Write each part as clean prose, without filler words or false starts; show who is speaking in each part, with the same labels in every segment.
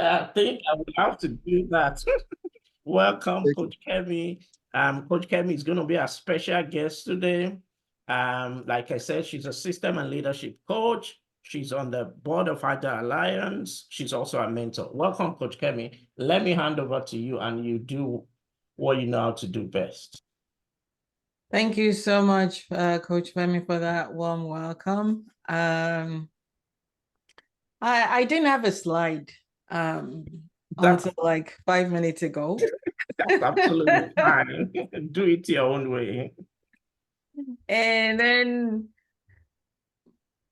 Speaker 1: I think I will have to do that. Welcome, Coach Kemi. Coach Kemi is going to be our special guest today. Like I said, she's a system and leadership coach. She's on the board of Agile Alliance. She's also a mentor. Welcome, Coach Kemi. Let me hand over to you, and you do what you know how to do best.
Speaker 2: Thank you so much, Coach Femi, for that warm welcome. I didn't have a slide until like 5 minutes ago.
Speaker 1: That's absolutely fine. Do it your own way.
Speaker 2: And then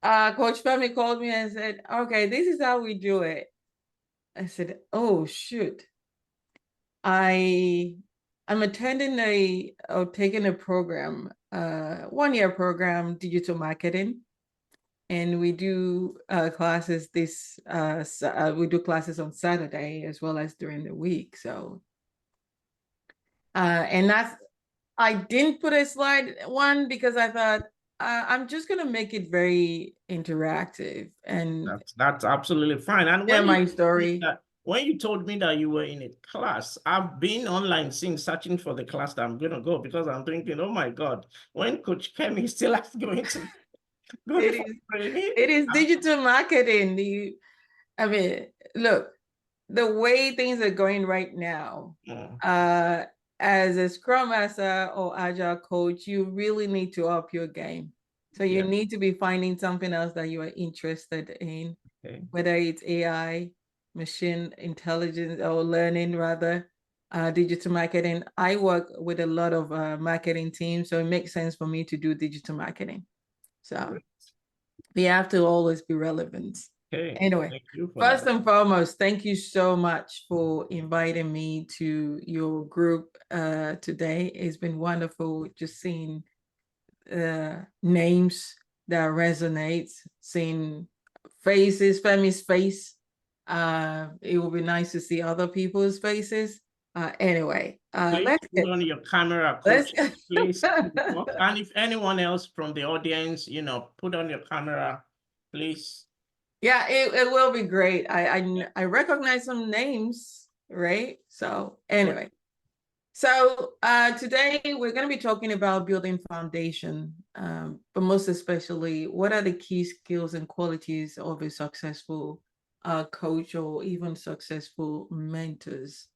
Speaker 2: Coach Femi called me and said, okay, this is how we do it. I said, oh, shoot. I'm attending taking a program, 1-year program, digital marketing. And we do classes we do classes on Saturday as well as during the week. So, and I didn't put a slide one because I thought I'm just going to make it very interactive. And
Speaker 1: that's absolutely fine. And
Speaker 2: share my story.
Speaker 1: When you told me that you were in a class, I've been online searching for the class that I'm going to go, because I'm thinking, oh my God, when Coach Kemi still has to go into
Speaker 2: it is digital marketing. I mean, look, the way things are going right now, as a Scrum Master or Agile coach, you really need to up your game. So you need to be finding something else that you are interested in, whether it's AI, machine intelligence, or learning rather, digital marketing. I work with a lot of marketing teams, so it makes sense for me to do digital marketing. So we have to always be relevant. Anyway, first and foremost, thank you so much for inviting me to your group today. It's been wonderful just seeing names that resonate, seeing faces, Femi's face. It will be nice to see other people's faces. Anyway,
Speaker 1: let's put on your camera, Coach, please. And if anyone else from the audience, put on your camera, please.
Speaker 2: Yeah, it will be great. I recognize some names, right? So anyway, so today we're going to be talking about building foundation, but most especially, what are the key skills and qualities of a successful coach or even successful mentors?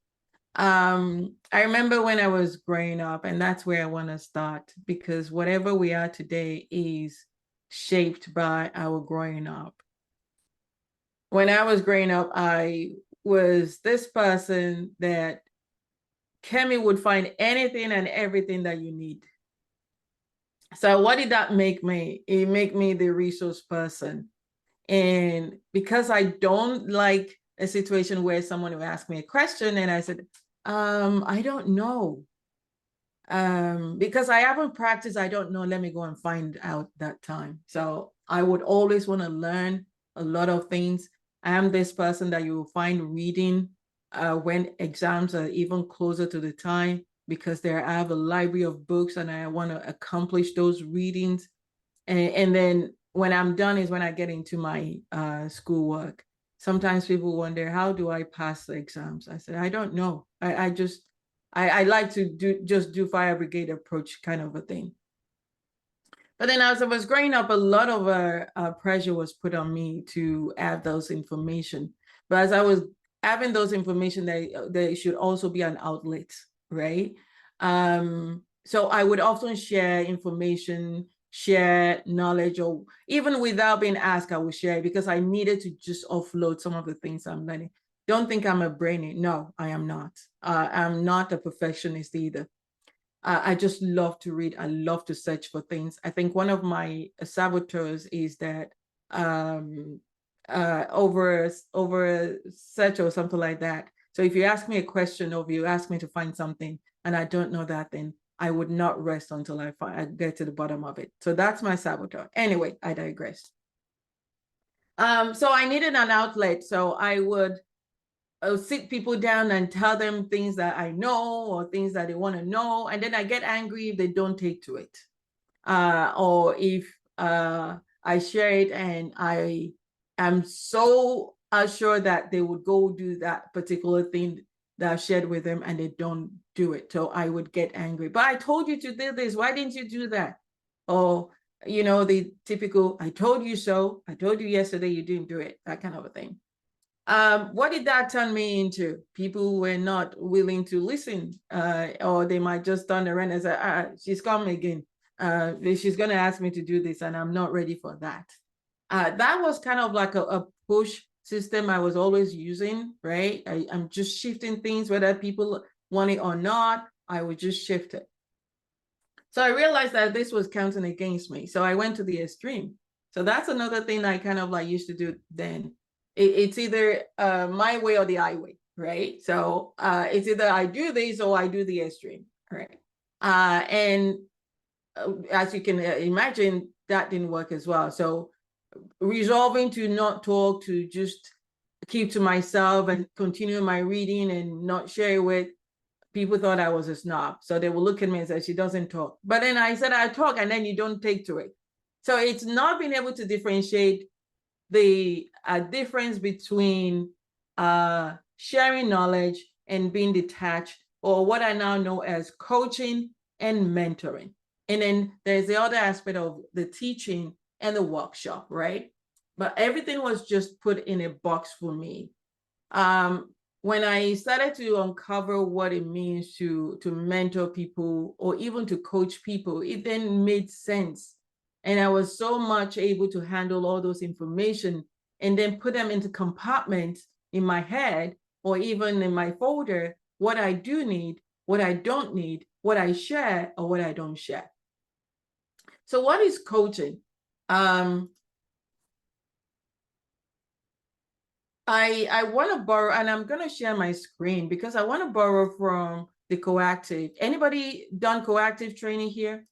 Speaker 2: I remember when I was growing up, and that's where I want to start, because whatever we are today is shaped by our growing up. When I was growing up, I was this person that Kemi would find anything and everything that you need. So what did that make me? It made me the resource person. And because I don't like a situation where someone will ask me a question and I said, I don't know. Because I haven't practiced, I don't know, let me go and find out that time. So I would always want to learn a lot of things. I am this person that you will find reading when exams are even closer to the time, because I have a library of books and I want to accomplish those readings. And then when I'm done is when I get into my schoolwork. Sometimes people wonder, how do I pass the exams? I said, I don't know. I like to do fire brigade approach kind of a thing. But then as I was growing up, a lot of pressure was put on me to have those information. But as I was having those information, they should also be an outlet, right? So I would often share information, share knowledge, or even without being asked, I would share it because I needed to just offload some of the things I'm learning. Don't think I'm a brainy. No, I am not. I'm not a perfectionist either. I just love to read. I love to search for things. I think one of my saboteurs is that over search or something like that. So if you ask me a question or if you ask me to find something and I don't know that, then I would not rest until I get to the bottom of it. So that's my saboteur. Anyway, I digress. So I needed an outlet. So I would sit people down and tell them things that I know or things that they want to know. And then I get angry if they don't take to it. Or if I share it and I am so assure that they would go do that particular thing that I shared with them and they don't do it. So I would get angry. But I told you to do this. Why didn't you do that? Or, the typical, I told you so. I told you yesterday you didn't do it. That kind of a thing. What did that turn me into? People who were not willing to listen, or they might just turn around and say, she's coming again. She's going to ask me to do this and I'm not ready for that. That was kind of like a push system I was always using, right? I'm just shifting things, whether people want it or not, I would just shift it. So I realized that this was counting against me. So I went to the extreme. So that's another thing I kind of like used to do then. It's either my way or the highway, right? So it's either I do this or I do the extreme, right? And as you can imagine, that didn't work as well. So resolving to not talk, to just keep to myself and continue my reading and not share it with people, thought I was a snob. So they would look at me and say, she doesn't talk. But then I said, I talk, and then you don't take to it. So it's not being able to differentiate the difference between sharing knowledge and being detached, or what I now know as coaching and mentoring. And then there's the other aspect of the teaching and the workshop, right? But everything was just put in a box for me. When I started to uncover what it means to mentor people or even to coach people, it then made sense. And I was so much able to handle all those information and then put them into compartments in my head or even in my folder, what I do need, what I don't need, what I share or what I don't share. So what is coaching? I want to borrow, and I'm going to share my screen because I want to borrow from the coactive. Anybody done coactive training here?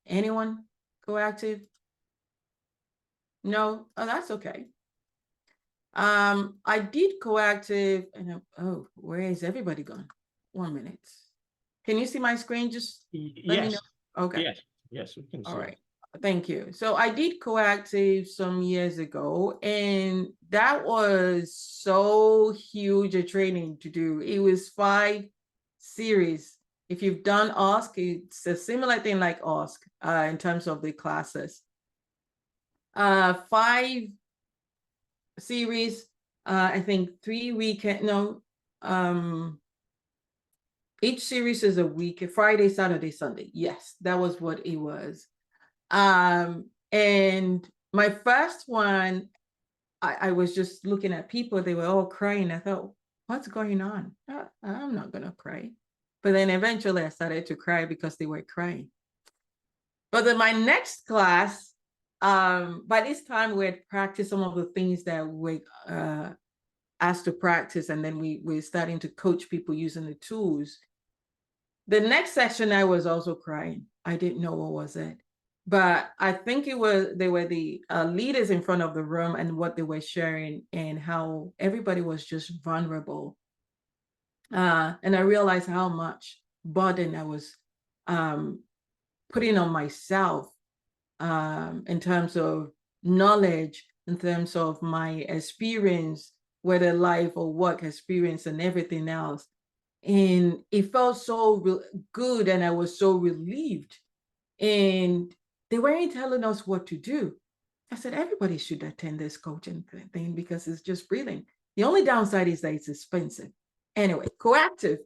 Speaker 2: Anyone coactive? No? Oh, that's okay. I did coactive, and oh, where is everybody gone? 1 minute. Can you see my screen? Just let me know. Okay.
Speaker 1: Yes, we can see.
Speaker 2: All right. Thank you. So I did coactive some years ago, and that was so huge a training to do. It was 5 series. If you've done Ask, it's a similar thing like Ask in terms of the classes. 5 series, I think 3 weekend, no, each series is a week, Friday, Saturday, Sunday. Yes, that was what it was. And my first one, I was just looking at people, they were all crying. I thought, what's going on? I'm not gonna cry. But then eventually I started to cry because they were crying. But then my next class, by this time we had practiced some of the things that we asked to practice, and then we're starting to coach people using the tools. The next session I was also crying. I didn't know what was it. But I think they were the leaders in front of the room and what they were sharing and how everybody was just vulnerable. And I realized how much burden I was putting on myself in terms of knowledge, in terms of my experience, whether life or work experience and everything else. And it felt so good, and I was so relieved. And they weren't telling us what to do. I said, everybody should attend this coaching thing because it's just brilliant. The only downside is that it's expensive. Anyway, coactive.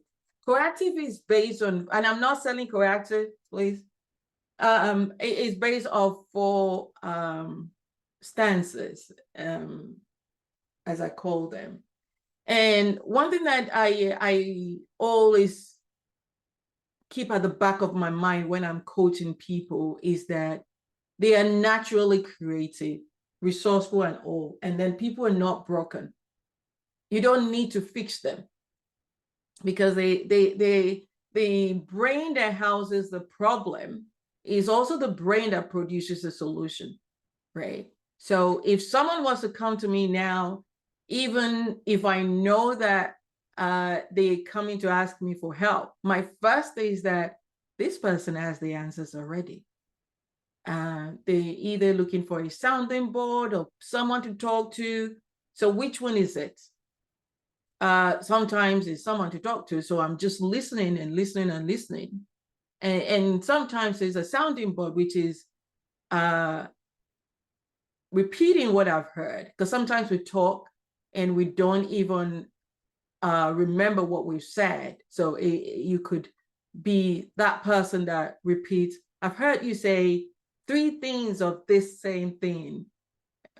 Speaker 2: Coactive is based on, and I'm not selling coactive, please. It is based off 4 stances, as I call them. And one thing that I always keep at the back of my mind when I'm coaching people is that they are naturally creative, resourceful, and all. And then people are not broken. You don't need to fix them because the brain that houses the problem is also the brain that produces the solution, right? So if someone wants to come to me now, even if I know that they're coming to ask me for help, my first thing is that this person has the answers already. They're either looking for a sounding board or someone to talk to. So which one is it? Sometimes it's someone to talk to, so I'm just listening and listening and listening. And sometimes there's a sounding board, which is repeating what I've heard, because sometimes we talk and we don't even remember what we've said. So you could be that person that repeats, I've heard you say 3 things of this same thing.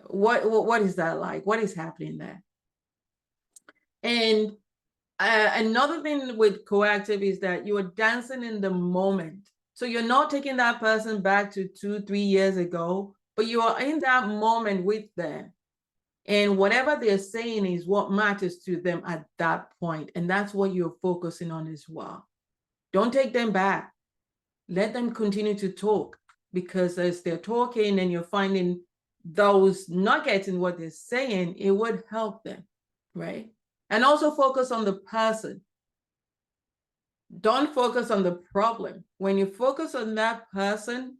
Speaker 2: What is that like? What is happening there? And another thing with coactive is that you are dancing in the moment. So you're not taking that person back to 2-3 years ago, but you are in that moment with them. And whatever they're saying is what matters to them at that point. And that's what you're focusing on as well. Don't take them back. Let them continue to talk, because as they're talking and you're finding those nuggets in what they're saying, it would help them, right? And also focus on the person. Don't focus on the problem. When you focus on that person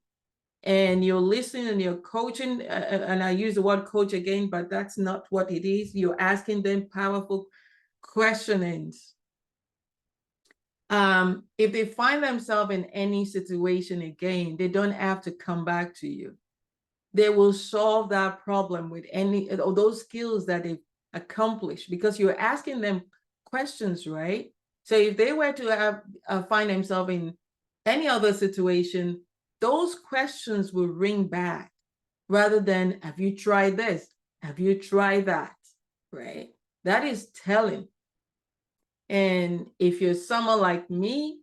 Speaker 2: and you're listening and you're coaching, and I use the word coach again, but that's not what it is. You're asking them powerful questionings. If they find themselves in any situation again, they don't have to come back to you. They will solve that problem with any of those skills that they've accomplished, because you're asking them questions, right? So if they were to have find themselves in any other situation, those questions will ring back, rather than, have you tried this? Have you tried that? Right? That is telling. And if you're someone like me,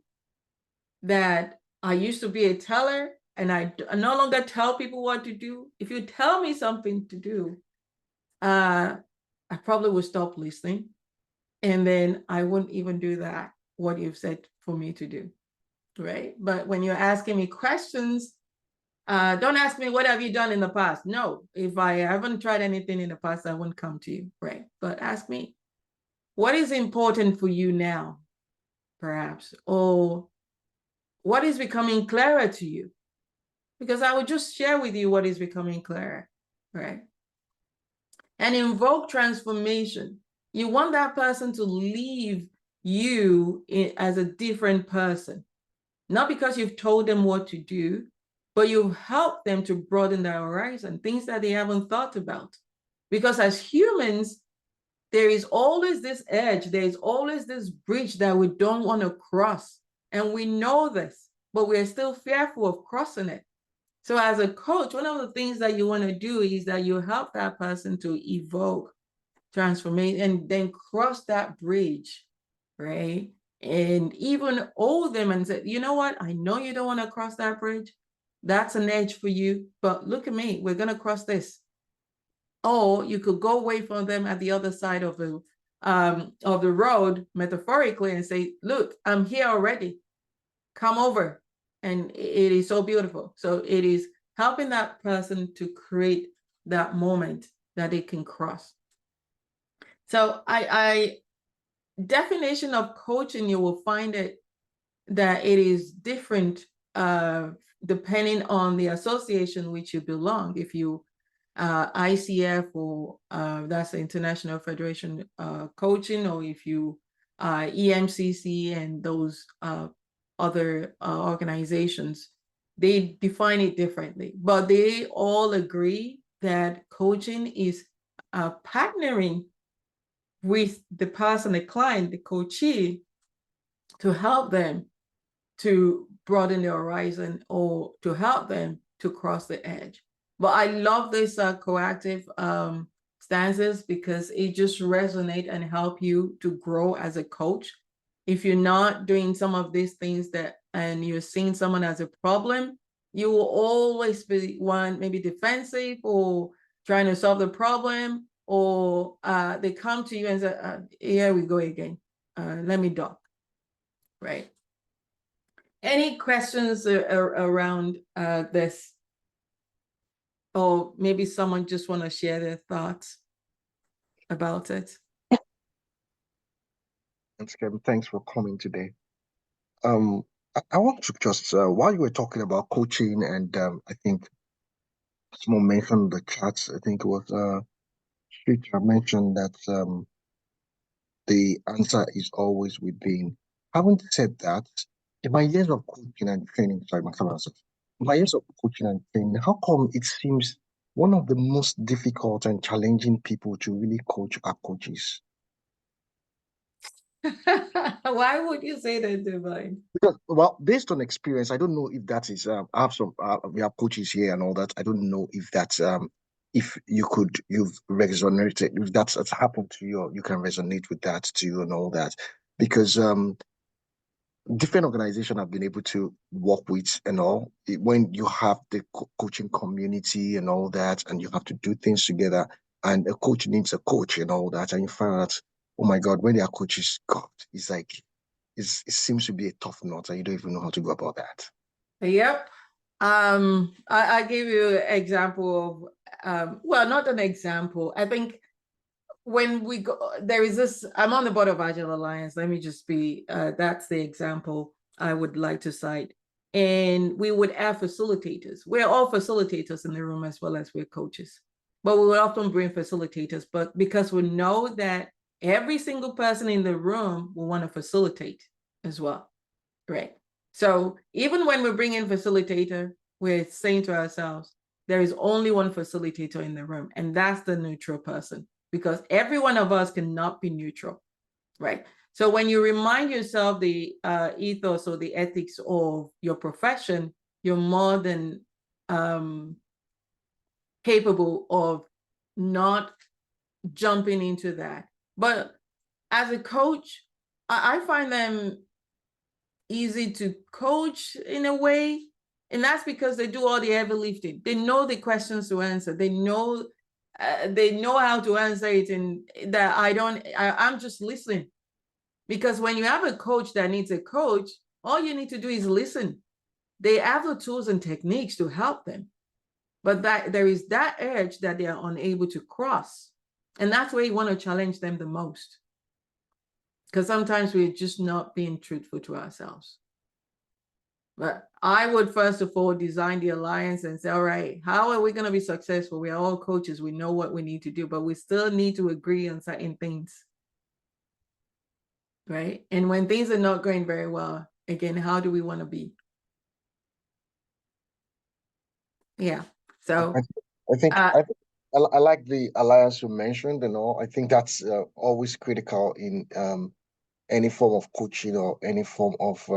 Speaker 2: that I used to be a teller and I no longer tell people what to do. If you tell me something to do, I probably would stop listening. And then I wouldn't even do that, what you've said for me to do, right? But when you're asking me questions, don't ask me, what have you done in the past? No, if I haven't tried anything in the past, I wouldn't come to you, right? But ask me, what is important for you now, perhaps? Or what is becoming clearer to you? Because I will just share with you what is becoming clearer, right? And invoke transformation. You want that person to leave you as a different person, not because you've told them what to do, but you've helped them to broaden their horizon, things that they haven't thought about. Because as humans, there is always this edge, there's always this bridge that we don't want to cross. And we know this, but we're still fearful of crossing it. So as a coach, one of the things that you want to do is that you help that person to evoke transformation and then cross that bridge, right? And even hold them and say, you know what? I know you don't want to cross that bridge. That's an edge for you, but look at me, we're going to cross this. Or you could go away from them at the other side of the road, metaphorically, and say, look, I'm here already. Come over. And it is so beautiful. So it is helping that person to create that moment that they can cross. So I definition of coaching, you will find it that it is different depending on the association which you belong. If you ICF, or that's the International Federation Coaching, or if you EMCC and those other organizations, they define it differently, but they all agree that coaching is partnering with the person, the client, the coachee, to help them to broaden their horizon or to help them to cross the edge. But I love this coactive stances, because it just resonate and help you to grow as a coach. If you're not doing some of these things and you're seeing someone as a problem, you will always be one, maybe defensive or trying to solve the problem, or they come to you and say, here we go again. Let me dock, right? Any questions around this? Or maybe someone just want to share their thoughts about it.
Speaker 3: Thanks for coming today. I want to just, while you were talking about coaching and I think someone mentioned in the chat, I think it was Shrita mentioned that the answer is always within. Having said that, in my years of coaching and training, sorry, my camera is off. In my years of coaching and training, how come it seems one of the most difficult and challenging people to really coach are coaches?
Speaker 2: Why would you say that, Divine?
Speaker 3: Because, well, based on experience, I don't know if that is. I have some. We have coaches here and all that. I don't know if that's. If you've resonated, if that's happened to you, or you can resonate with that too and all that, because different organizations have been able to work with and all. When you have the coaching community and all that, and you have to do things together, and a coach needs a coach and all that, and you find out, oh my God, when their coaches, God, it's like it seems to be a tough nut, and you don't even know how to go about that.
Speaker 2: Yep. I give you an example of well, not an example. I think when we go, there is this, I'm on the board of Agile Alliance. Let me just be, that's the example I would like to cite. And we would have facilitators. We're all facilitators in the room as well as we're coaches. But we would often bring facilitators, but because we know that every single person in the room will want to facilitate as well, right? So even when we bring in facilitator, we're saying to ourselves, there is only one facilitator in the room, and that's the neutral person, because every one of us cannot be neutral, right? So when you remind yourself the ethos or the ethics of your profession, you're more than capable of not jumping into that. But as a coach, I find them easy to coach in a way, and that's because they do all the heavy lifting. They know the questions to answer. They know how to answer it, and that I'm just listening. Because when you have a coach that needs a coach, all you need to do is listen. They have the tools and techniques to help them, but that there is that edge that they are unable to cross, and that's where you want to challenge them the most, because sometimes we're just not being truthful to ourselves. But I would first of all design the alliance and say, all right, how are we going to be successful? We are all coaches. We know what we need to do, but we still need to agree on certain things, right? And when things are not going very well, again, how do we want to be? Yeah. So
Speaker 3: I think I like the alliance you mentioned, and all. I think that's always critical in any form of coaching or any form of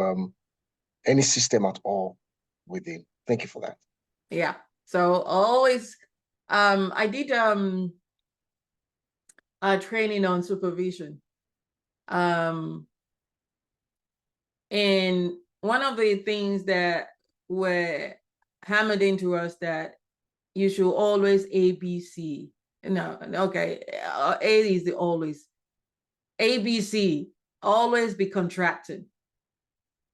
Speaker 3: any system at all within. Thank you for that.
Speaker 2: yeah. So always, I did training on supervision. And one of the things that were hammered into us that you should always ABC. No, okay. A is the always. ABC, always be contracted.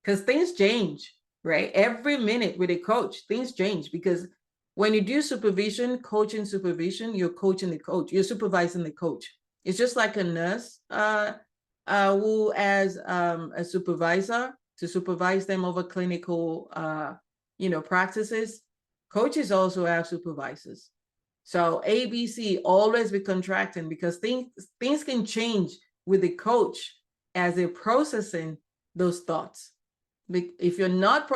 Speaker 2: Because things change, right? Every minute with a coach, things change. Because when you do supervision, coaching supervision, you're coaching the coach, you're supervising the coach. It's just like a nurse who has a supervisor to supervise them over clinical practices. Coaches also have supervisors. So ABC, always be contracting, because things can change with the coach as they're processing those thoughts. If you're not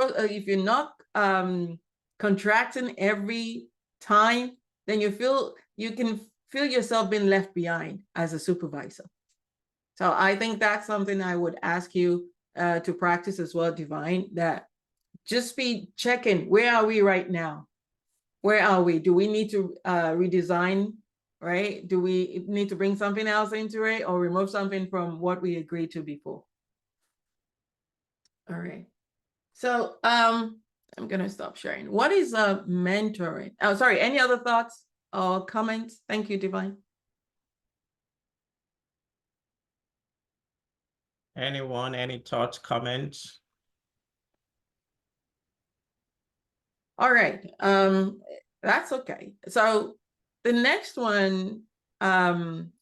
Speaker 2: contracting every time, then you can feel yourself being left behind as a supervisor. So I think that's something I would ask you to practice as well, Divine, that just be checking, where are we right now? Where are we? Do we need to redesign, right? Do we need to bring something else into it or remove something from what we agreed to before? All right. So I'm gonna stop sharing. What is mentoring? Oh, sorry, any other thoughts or comments? Thank you, Divine.
Speaker 1: Anyone, any thoughts, comments?
Speaker 2: All right, that's okay. So the next one,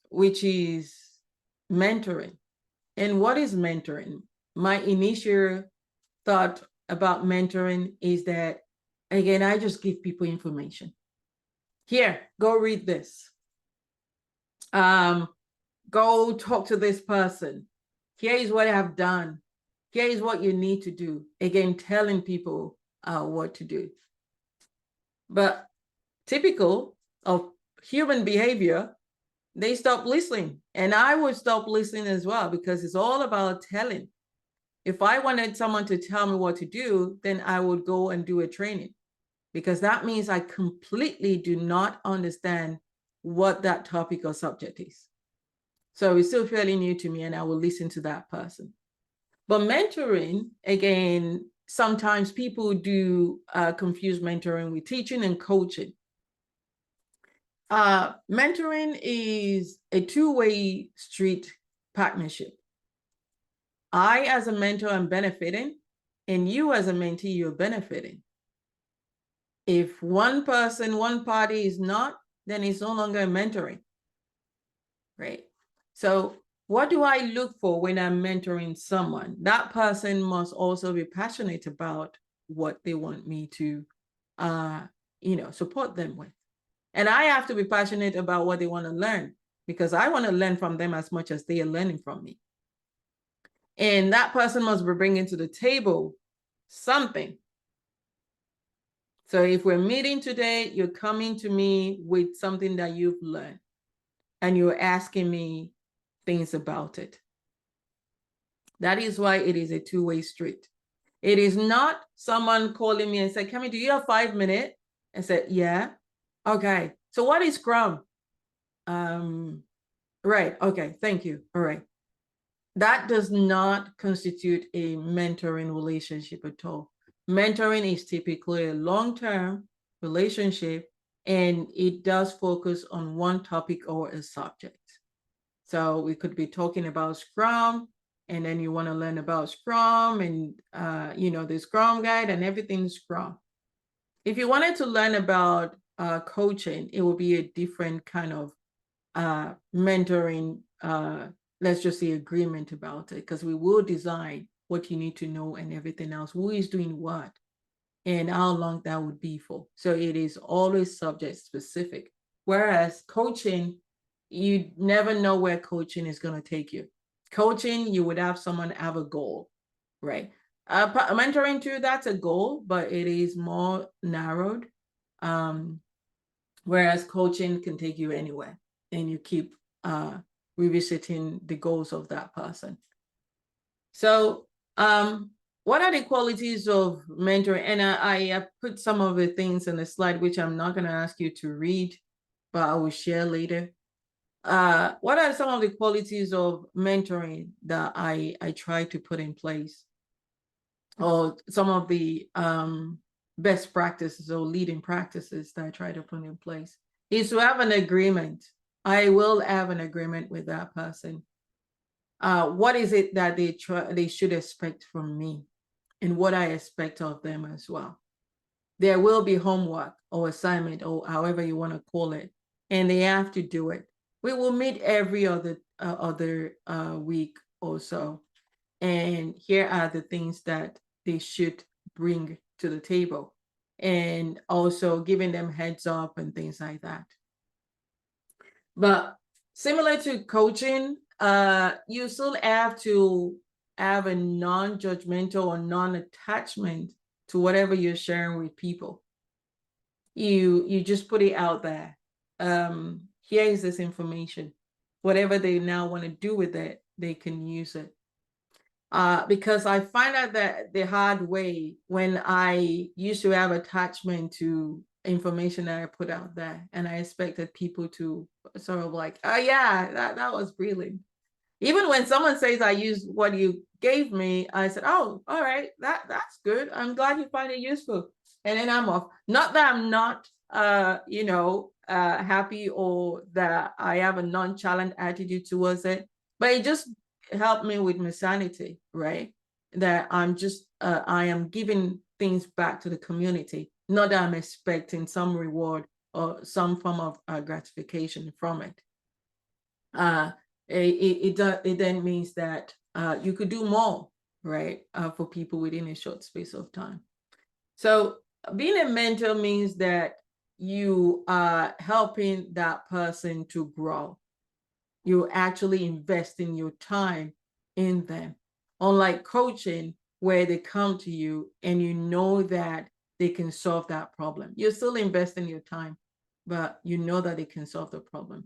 Speaker 2: which is mentoring. And what is mentoring? My initial thought about mentoring is that, again, I just give people information. Here, go read this. Go talk to this person. Here is what I've done. Here is what you need to do. Again, telling people what to do. But typical of human behavior, they stop listening. And I would stop listening as well, because it's all about telling. If I wanted someone to tell me what to do, then I would go and do a training, because that means I completely do not understand what that topic or subject is. So it's still fairly new to me, and I will listen to that person. But mentoring, again, sometimes people do confuse mentoring with teaching and coaching. Mentoring is a two-way street partnership. I, as a mentor, am benefiting, and you, as a mentee, you're benefiting. If one party is not, then it's no longer mentoring, right? So what do I look for when I'm mentoring someone? That person must also be passionate about what they want me to, support them with. And I have to be passionate about what they want to learn, because I want to learn from them as much as they are learning from me. And that person must be bringing to the table something. So if we're meeting today, you're coming to me with something that you've learned, and you're asking me things about it. That is why it is a two-way street. It is not someone calling me and say, Kemi, do you have 5 minutes? I said, yeah. Okay. So what is Scrum? Right. Okay. Thank you. All right. That does not constitute a mentoring relationship at all. Mentoring is typically a long-term relationship, and it does focus on one topic or a subject. So we could be talking about Scrum, and then you want to learn about Scrum and, the Scrum guide and everything Scrum. If you wanted to learn about coaching, it will be a different kind of mentoring, let's just say, agreement about it, because we will design what you need to know and everything else, who is doing what, and how long that would be for. So it is always subject specific. Whereas coaching, you never know where coaching is going to take you. Coaching, you would have someone have a goal, right? Mentoring too, that's a goal, but it is more narrowed. Whereas coaching can take you anywhere, and you keep revisiting the goals of that person. So what are the qualities of mentoring? And I put some of the things in the slide, which I'm not going to ask you to read, but I will share later. What are some of the qualities of mentoring that I try to put in place, or some of the best practices or leading practices that I try to put in place? Is to have an agreement. I will have an agreement with that person. What is it that they should expect from me, and what I expect of them as well? There will be homework or assignment, or however you want to call it, and they have to do it. We will meet every other week or so, and here are the things that they should bring to the table, and also giving them heads up and things like that. But similar to coaching, you still have to have a non-judgmental or non-attachment to whatever you're sharing with people. You just put it out there. Here is this information. Whatever they now want to do with it, they can use it. Because I find out that the hard way, when I used to have attachment to information that I put out there, and I expected people to sort of like, oh yeah, that was brilliant. Even when someone says I used what you gave me, I said, oh, all right, that's good. I'm glad you find it useful. And then I'm off. Not that I'm not happy, or that I have a nonchalant attitude towards it, but it just helped me with my sanity, right? That I am giving things back to the community, not that I'm expecting some reward or some form of gratification from it. It then means that you could do more, right, for people within a short space of time. So being a mentor means that you are helping that person to grow. You're actually investing your time in them. Unlike coaching, where they come to you and you know that they can solve that problem. You're still investing your time, but you know that they can solve the problem.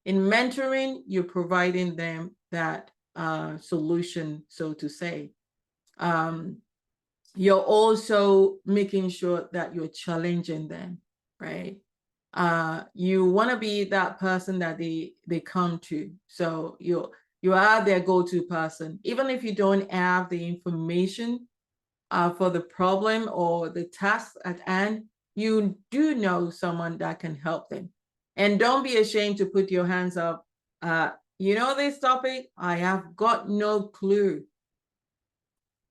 Speaker 2: In mentoring, you're providing them that solution, so to say. You're also making sure that you're challenging them, right? You want to be that person that they come to. So you are their go-to person, even if you don't have the information for the problem or the task at hand. You do know someone that can help them, and don't be ashamed to put your hands up. You know this topic, I have got no clue.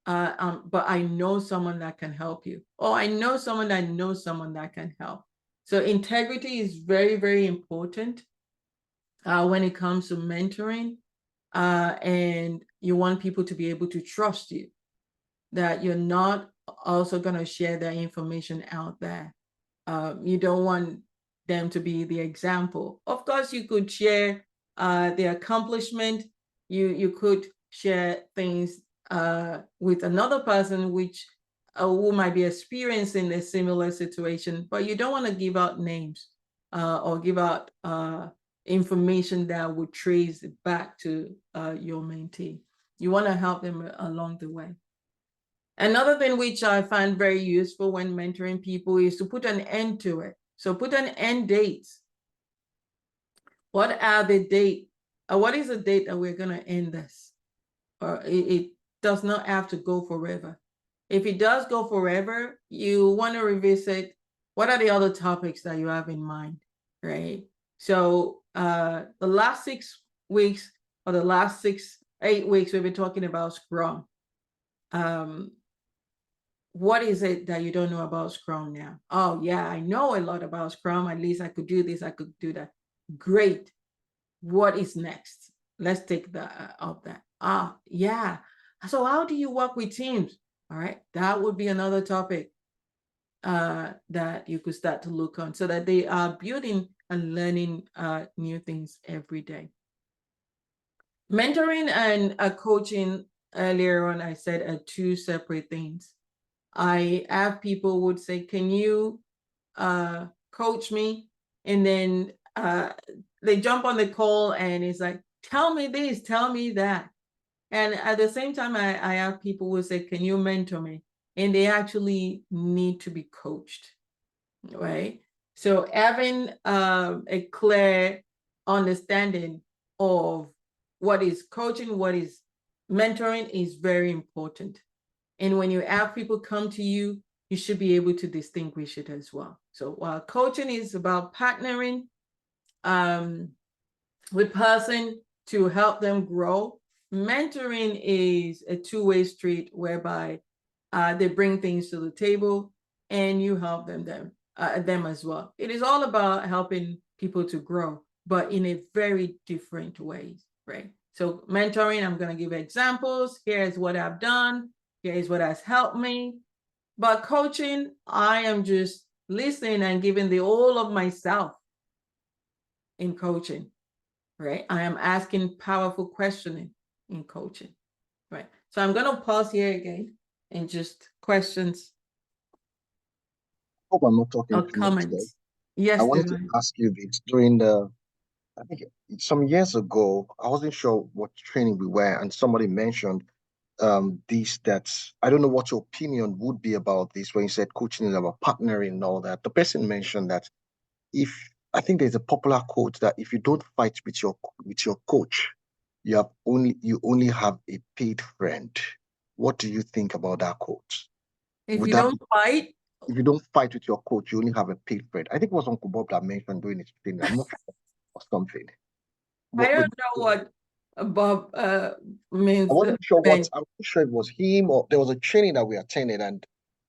Speaker 2: But I know someone that can help you. Oh, I know someone that knows someone that can help. So integrity is very, very important when it comes to mentoring. And you want people to be able to trust you, that you're not also going to share their information out there. You don't want them to be the example. Of course, you could share the accomplishment. You could share things with another person which who might be experiencing a similar situation, but you don't want to give out names or give out information that would trace it back to your mentee. You want to help them along the way. Another thing which I find very useful when mentoring people is to put an end to it. So put an end date. What are the date? What is the date that we're going to end this? Or it does not have to go forever. If it does go forever, you want to revisit what are the other topics that you have in mind, right? So the last 6 weeks or the last 8 weeks, we've been talking about Scrum. What is it that you don't know about Scrum now? Oh, yeah, I know a lot about Scrum. At least I could do this, I could do that. Great. What is next? Let's take that up that. Yeah. So how do you work with teams? All right. That would be another topic that you could start to look on, so that they are building and learning new things every day. Mentoring and coaching, earlier on, I said, are two separate things. I have people would say, can you coach me? And then they jump on the call and it's like, tell me this, tell me that. And at the same time, I have people who say, can you mentor me? And they actually need to be coached, right? So having a clear understanding of what is coaching, what is mentoring is very important. And when you have people come to you, you should be able to distinguish it as well. So while coaching is about partnering with person to help them grow, mentoring is a two-way street whereby they bring things to the table and you help them as well. It is all about helping people to grow, but in a very different ways, right? So mentoring, I'm going to give examples. Here's what I've done. Here's what has helped me. But coaching, I am just listening and giving the all of myself in coaching, right? I am asking powerful questioning in coaching, right? So I'm going to pause here again and just questions.
Speaker 3: Hope I'm not talking
Speaker 2: Or
Speaker 3: too much today.
Speaker 2: comments. Yes,
Speaker 3: I wanted to
Speaker 2: Divine.
Speaker 3: ask you this during I think some years ago, I wasn't sure what training we were, and somebody mentioned this, that I don't know what your opinion would be about this when you said coaching is about partnering and all that. The person mentioned that if I think there's a popular quote that if you don't fight with your coach, you only have a paid friend. What do you think about that quote?
Speaker 2: If
Speaker 3: Would
Speaker 2: you
Speaker 3: that
Speaker 2: don't fight,
Speaker 3: if you don't fight with your coach, you only have a paid friend? I think it was Uncle Bob that mentioned doing his training. I'm not sure, or something.
Speaker 2: I
Speaker 3: But
Speaker 2: don't know what Bob means.
Speaker 3: I'm not sure if it was him or there was a training that we attended, and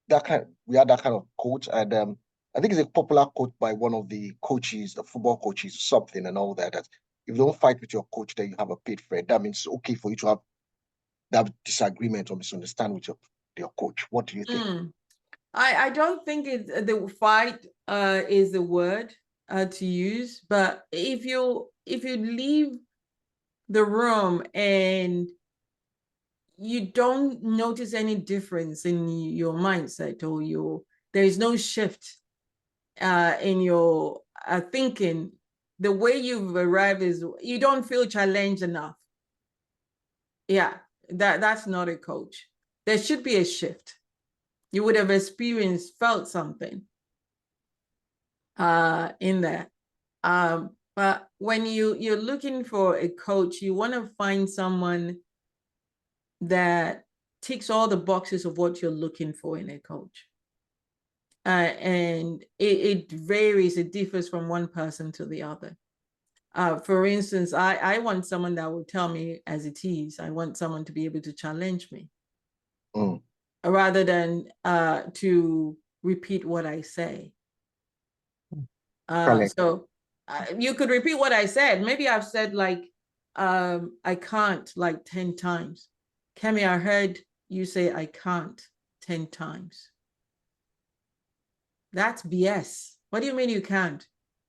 Speaker 3: we had that kind of coach, and I think it's a popular quote by one of the coaches, the football coaches, something and all that. That if you don't fight with your coach, then you have a paid friend. That means it's okay for you to have that disagreement or misunderstanding with your coach. What do you think?
Speaker 2: I don't think the fight is the word to use, but if you leave the room and you don't notice any difference in your mindset, or there is no shift in your thinking, the way you've arrived is you don't feel challenged enough. Yeah, that's not a coach. There should be a shift. You would have felt something in there. But when you're looking for a coach, you want to find someone that ticks all the boxes of what you're looking for in a coach. And it varies, it differs from one person to the other. For instance, I want someone that will tell me as it is. I want someone to be able to challenge me rather than to repeat what I say. So you could repeat what I said. Maybe I've said like, I can't like 10 times. Kemi, I heard you say I can't 10 times. That's BS. What do you mean you can't?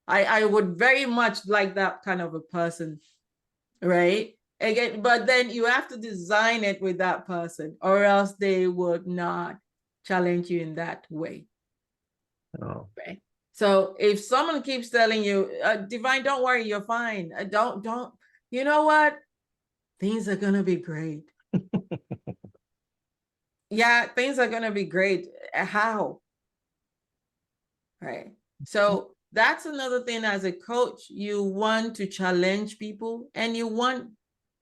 Speaker 2: I would very much like that kind of a person, right? Again, but then you have to design it with that person, or else they would not challenge you in that way.
Speaker 1: Oh.
Speaker 2: Right. So if someone keeps telling you, Divine, don't worry, you're fine. Don't, you know what? Things are gonna be great. Yeah, things are gonna be great. How? Right. So that's another thing as a coach, you want to challenge people and you want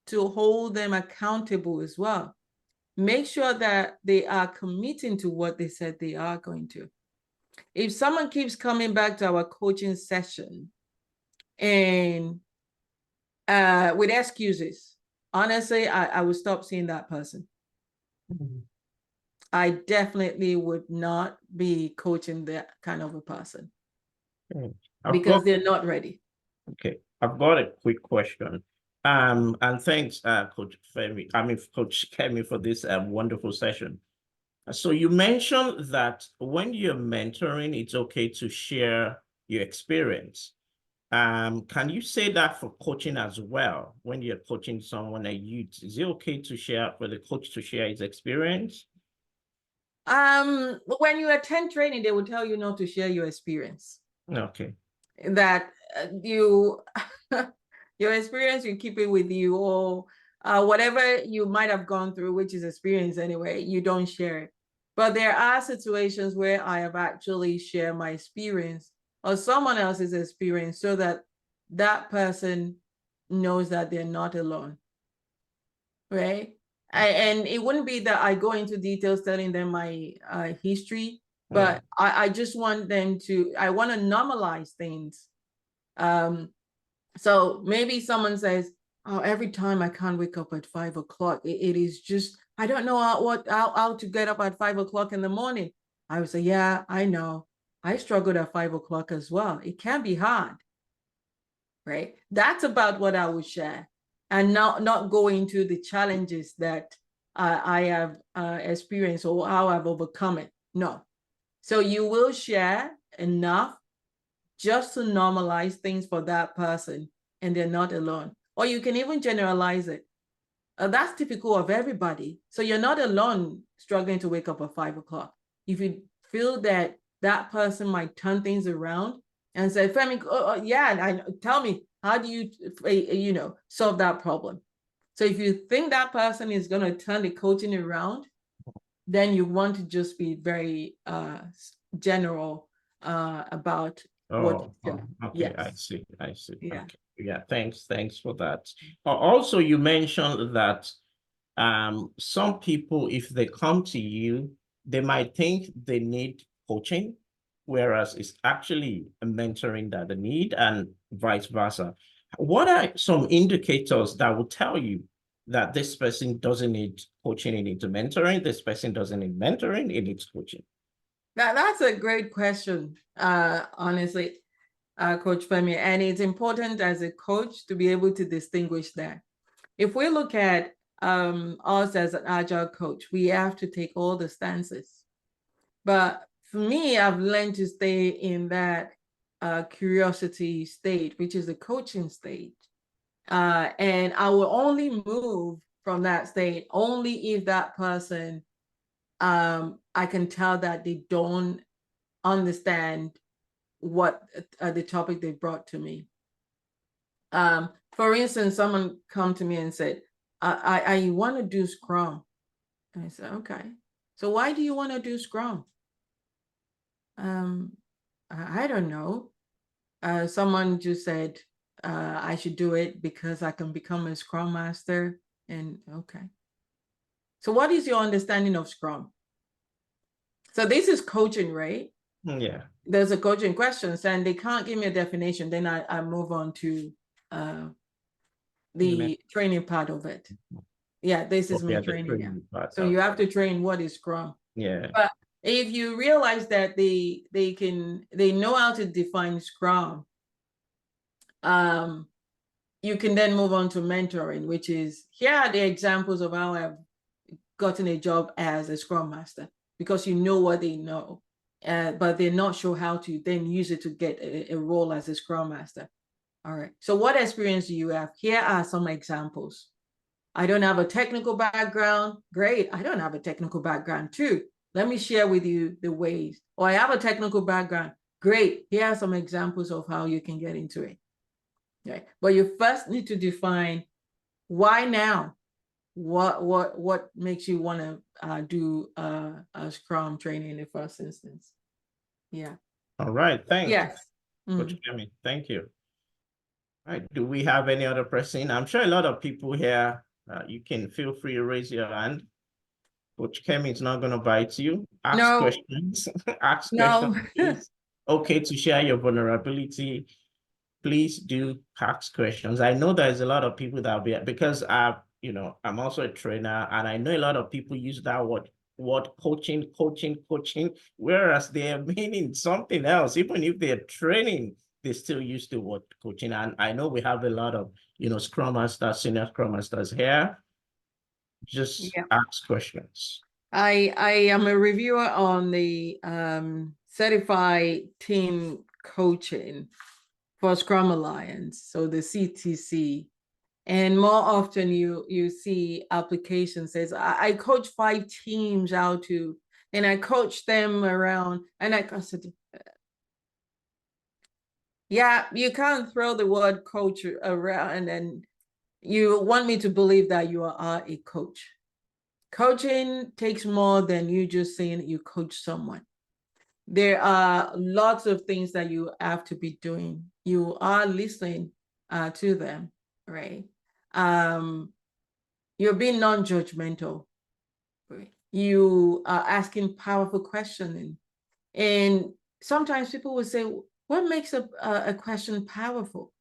Speaker 2: to hold them accountable as well. Make sure that they are committing to what they said they are going to. If someone keeps coming back to our coaching session and with excuses, honestly, I would stop seeing that person. I definitely would not be coaching that kind of a person because they're not ready.
Speaker 1: Okay, I've got a quick question. And thanks, Coach Kemi, for this wonderful session. So you mentioned that when you're mentoring, it's okay to share your experience. Can you say that for coaching as well? When you're coaching someone, a youth, is it okay to share, for the coach to share his experience?
Speaker 2: When you attend training, they will tell you not to share your experience.
Speaker 1: Okay.
Speaker 2: That your experience, you keep it with you, or whatever you might have gone through, which is experience anyway, you don't share it. But there are situations where I have actually shared my experience or someone else's experience so that that person knows that they're not alone, right? And it wouldn't be that I go into details telling them my history, but I just want them to, I want to normalize things. So maybe someone says, oh, every time I can't wake up at 5 o'clock, it is just, I don't know how to get up at 5 o'clock in the morning. I would say, yeah, I know. I struggled at 5 o'clock as well. It can be hard, right? That's about what I would share, and not go into the challenges that I have experienced or how I've overcome it. No. So you will share enough just to normalize things for that person, and they're not alone. Or you can even generalize it. That's typical of everybody. So you're not alone struggling to wake up at 5 o'clock. If you feel that that person might turn things around and say, Femi, yeah, tell me, how do you, solve that problem? So if you think that person is going to turn the coaching around, then you want to just be very general about what you feel.
Speaker 1: Okay,
Speaker 2: yes.
Speaker 1: I see.
Speaker 2: Yeah.
Speaker 1: Okay. Yeah, thanks for that. Also, you mentioned that some people, if they come to you, they might think they need coaching, whereas it's actually a mentoring that they need, and vice versa. What are some indicators that will tell you that this person doesn't need coaching, it needs mentoring, this person doesn't need mentoring, it needs coaching?
Speaker 2: That's a great question, honestly, Coach Femi, and it's important as a coach to be able to distinguish that. If we look at us as an Agile coach, we have to take all the stances. But for me, I've learned to stay in that curiosity state, which is the coaching state. And I will only move from that state only if that person, I can tell that they don't understand what the topic they brought to me. For instance, someone come to me and said, I want to do Scrum. And I said, okay. So why do you want to do Scrum? I don't know. Someone just said I should do it because I can become a Scrum Master. And okay. So what is your understanding of Scrum? So this is coaching, right?
Speaker 1: Yeah.
Speaker 2: There's a coaching questions and they can't give me a definition. Then I move on to the training part of it. Yeah, this is me training. Yeah. So you have to train what is Scrum.
Speaker 1: Yeah.
Speaker 2: But if you realize that they know how to define Scrum, you can then move on to mentoring, which is, here are the examples of how I've gotten a job as a Scrum Master, because you know what they know, but they're not sure how to then use it to get a role as a Scrum Master. All right. So what experience do you have? Here are some examples. I don't have a technical background. Great. I don't have a technical background too. Let me share with you the ways. Or I have a technical background. Great. Here are some examples of how you can get into it. Okay. But you first need to define why now. What makes you want to do a Scrum training in the first instance? Yeah.
Speaker 1: All right. Thanks.
Speaker 2: Yes.
Speaker 1: Coach Kemi, thank you. All right. Do we have any other person? I'm sure a lot of people here. You can feel free to raise your hand. Coach Kemi is not going to bite you. Ask questions. Ask questions. It's okay to share your vulnerability. Please do ask questions. I know there's a lot of people that will be, because I'm also a trainer, and I know a lot of people use that word coaching, whereas they are meaning something else. Even if they're training, they still use the word coaching. And I know we have a lot of, Scrum Masters, senior Scrum Masters here. Just ask questions.
Speaker 2: I am a reviewer on the certified team coaching for Scrum Alliance, so the CTC. And more often you see applications says, I coach 5 teams how to, and I coach them around, and I said, yeah, you can't throw the word coach around and then you want me to believe that you are a coach. Coaching takes more than you just saying that you coach someone. There are lots of things that you have to be doing. You are listening to them, right? You're being non-judgmental. Right? You are asking powerful questioning. And sometimes people will say, what makes a question powerful?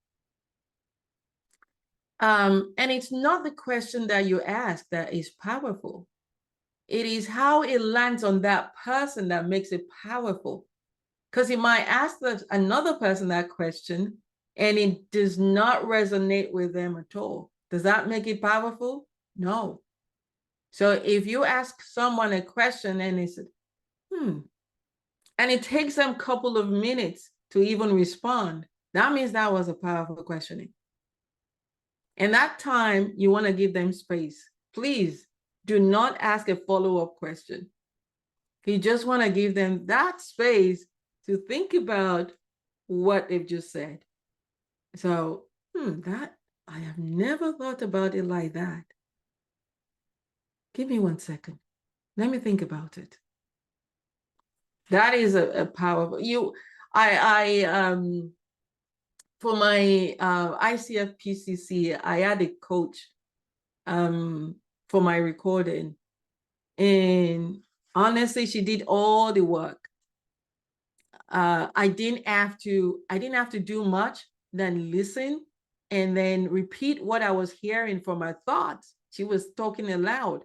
Speaker 2: And it's not the question that you ask that is powerful. It is how it lands on that person that makes it powerful. Because you might ask another person that question and it does not resonate with them at all. Does that make it powerful? No. So if you ask someone a question and they said, and it takes them a couple of minutes to even respond, that means that was a powerful questioning. And that time, you want to give them space. Please do not ask a follow-up question. You just want to give them that space to think about what they've just said. So, that I have never thought about it like that. Give me 1 second. Let me think about it. That is a powerful. For my ICF PCC, I had a coach for my recording, and honestly, she did all the work. I didn't have to do much than listen and then repeat what I was hearing from her thoughts. She was talking aloud,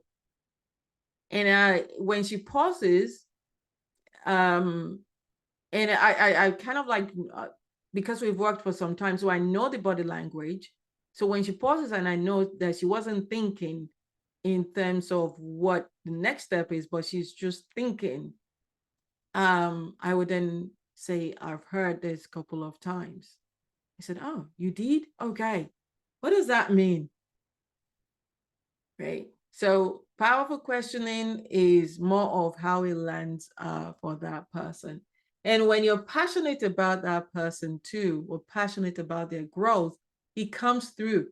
Speaker 2: and when she pauses, and I kind of like, because we've worked for some time, so I know the body language. So when she pauses and I know that she wasn't thinking in terms of what the next step is, but she's just thinking, I would then say, I've heard this a couple of times. I said, oh, you did? Okay. What does that mean? Right. So powerful questioning is more of how it lands for that person. And when you're passionate about that person too, or passionate about their growth, it comes through.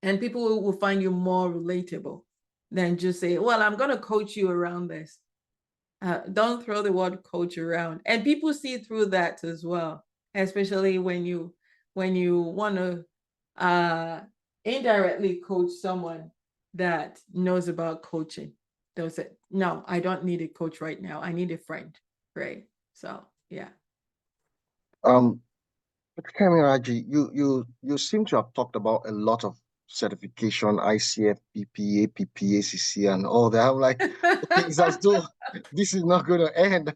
Speaker 2: And people will find you more relatable than just say, well, I'm going to coach you around this. Don't throw the word coach around. And people see through that as well, especially when you want to indirectly coach someone that knows about coaching. They'll say, no, I don't need a coach right now. I need a friend. Right. So yeah.
Speaker 3: Kemi, you seem to have talked about a lot of certification, ICF, PP, APP, ACC, and all that. I'm like, okay, it's as though this is not going to end.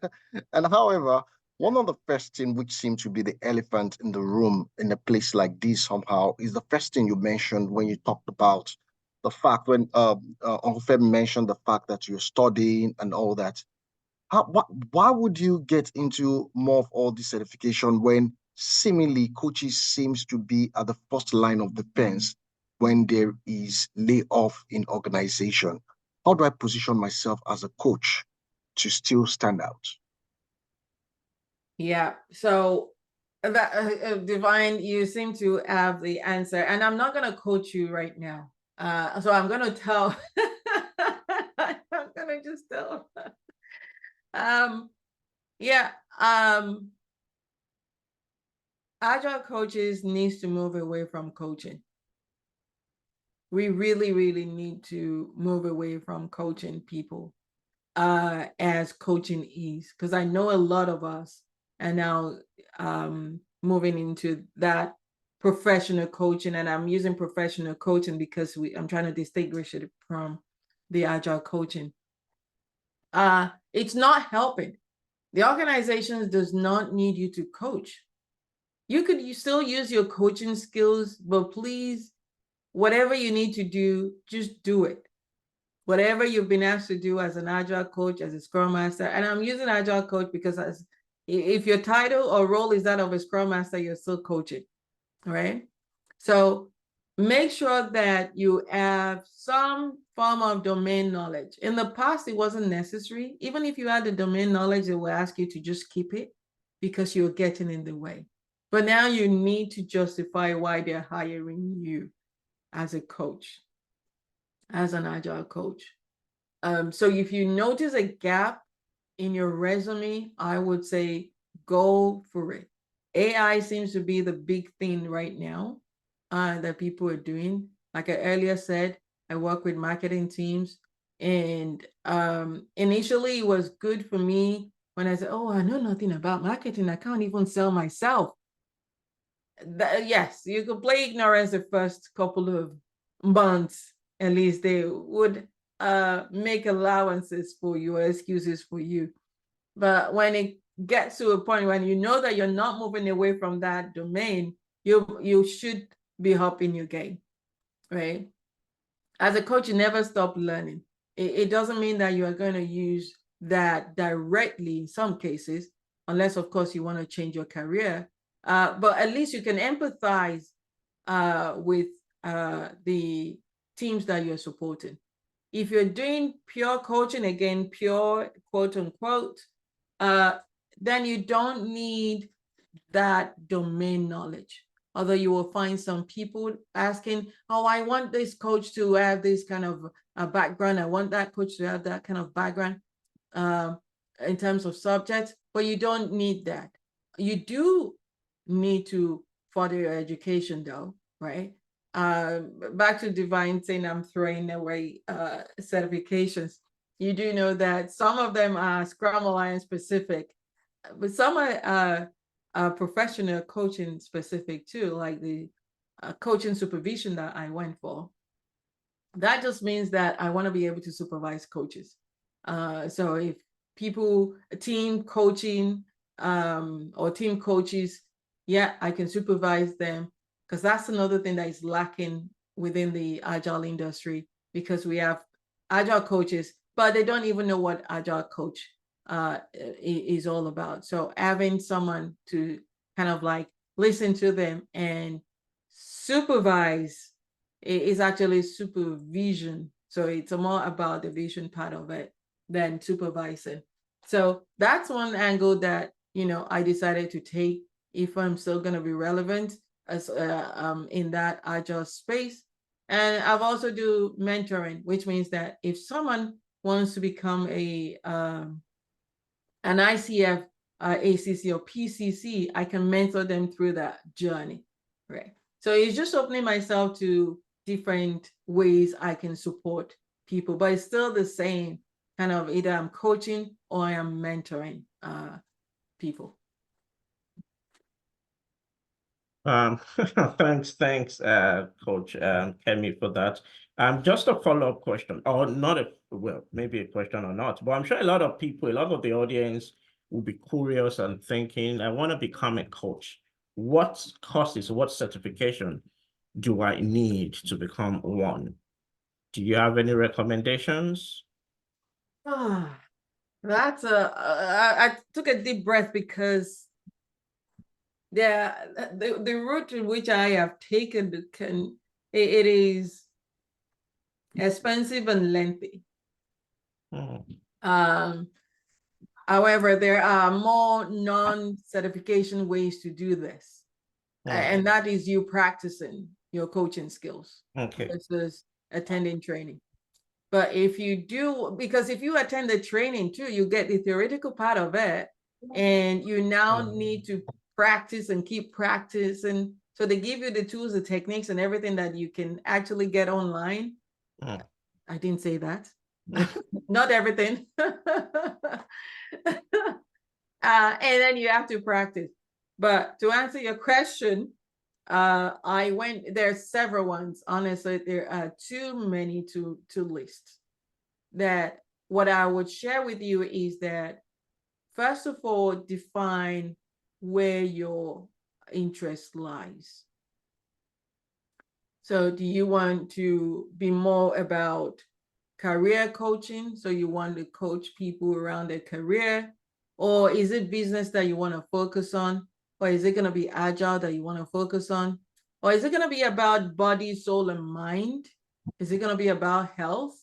Speaker 3: And however, one of the first thing which seems to be the elephant in the room in a place like this somehow is the first thing you mentioned when you talked about the fact when Uncle Femi mentioned the fact that you're studying and all that. Why would you get into more of all this certification when seemingly coaches seems to be at the first line of defense when there is layoff in organization? How do I position myself as a coach to still stand out?
Speaker 2: Yeah. So that Divine, you seem to have the answer, and I'm not going to coach you right now. So I'm going to tell. I'm going to just tell. Yeah. Agile coaches needs to move away from coaching. We really, really need to move away from coaching people as coaching is, because I know a lot of us are now moving into that professional coaching, and I'm using professional coaching because I'm trying to distinguish it from the agile coaching. It's not helping. The organization does not need you to coach. You still use your coaching skills, but please, whatever you need to do, just do it. Whatever you've been asked to do as an agile coach, as a scrum master, and I'm using agile coach because if your title or role is that of a scrum master, you're still coaching, right? So make sure that you have some form of domain knowledge. In the past, it wasn't necessary. Even if you had the domain knowledge, they will ask you to just keep it because you're getting in the way. But now you need to justify why they're hiring you as a coach, as an agile coach. So if you notice a gap in your resume, I would say go for it. AI seems to be the big thing right now that people are doing. Like I earlier said, I work with marketing teams, and initially it was good for me when I said, oh, I know nothing about marketing. I can't even sell myself. Yes, you could play ignorance the first couple of months. At least they would make allowances for you or excuses for you. But when it gets to a point when you know that you're not moving away from that domain, you should be upping your game, right? As a coach, you never stop learning. It doesn't mean that you are going to use that directly in some cases, unless, of course, you want to change your career. But at least you can empathize with the teams that you're supporting. If you're doing pure coaching, again, pure quote unquote, then you don't need that domain knowledge. Although you will find some people asking, oh, I want this coach to have this kind of background. I want that coach to have that kind of background in terms of subjects, but you don't need that. You do need to further your education though, right? Back to Divine saying I'm throwing away certifications. You do know that some of them are Scrum Alliance specific, but some are professional coaching specific too, like the coaching supervision that I went for. That just means that I want to be able to supervise coaches. So if people, team coaching or team coaches, yeah, I can supervise them, because that's another thing that is lacking within the agile industry, because we have agile coaches, but they don't even know what agile coach is all about. So having someone to kind of like listen to them and supervise is actually supervision. So it's more about the vision part of it than supervising. So that's one angle that, I decided to take if I'm still going to be relevant as in that agile space. And I've also do mentoring, which means that if someone wants to become an ICF, ACC, or PCC, I can mentor them through that journey, right? So it's just opening myself to different ways I can support people, but it's still the same kind of either I'm coaching or I am mentoring people.
Speaker 1: Thanks, Coach Kemi, for that. Just a follow-up question, or not maybe a question or not, but I'm sure a lot of people, a lot of the audience will be curious and thinking, I want to become a coach. What courses, what certification do I need to become one? Do you have any recommendations?
Speaker 2: That's I took a deep breath because the route in which I have taken it is expensive and lengthy. However, there are more non-certification ways to do this, and that is you practicing your coaching skills versus attending training. But if you do, because if you attend the training too, you get the theoretical part of it, and you now need to practice and keep practicing. So they give you the tools, the techniques, and everything that you can actually get online. I didn't say that. Not everything. And then you have to practice. But to answer your question, there's several ones. Honestly, there are too many to list. That what I would share with you is that, first of all, define where your interest lies. So do you want to be more about career coaching? So you want to coach people around their career? Or is it business that you want to focus on? Or is it going to be agile that you want to focus on? Or is it going to be about body, soul, and mind? Is it going to be about health?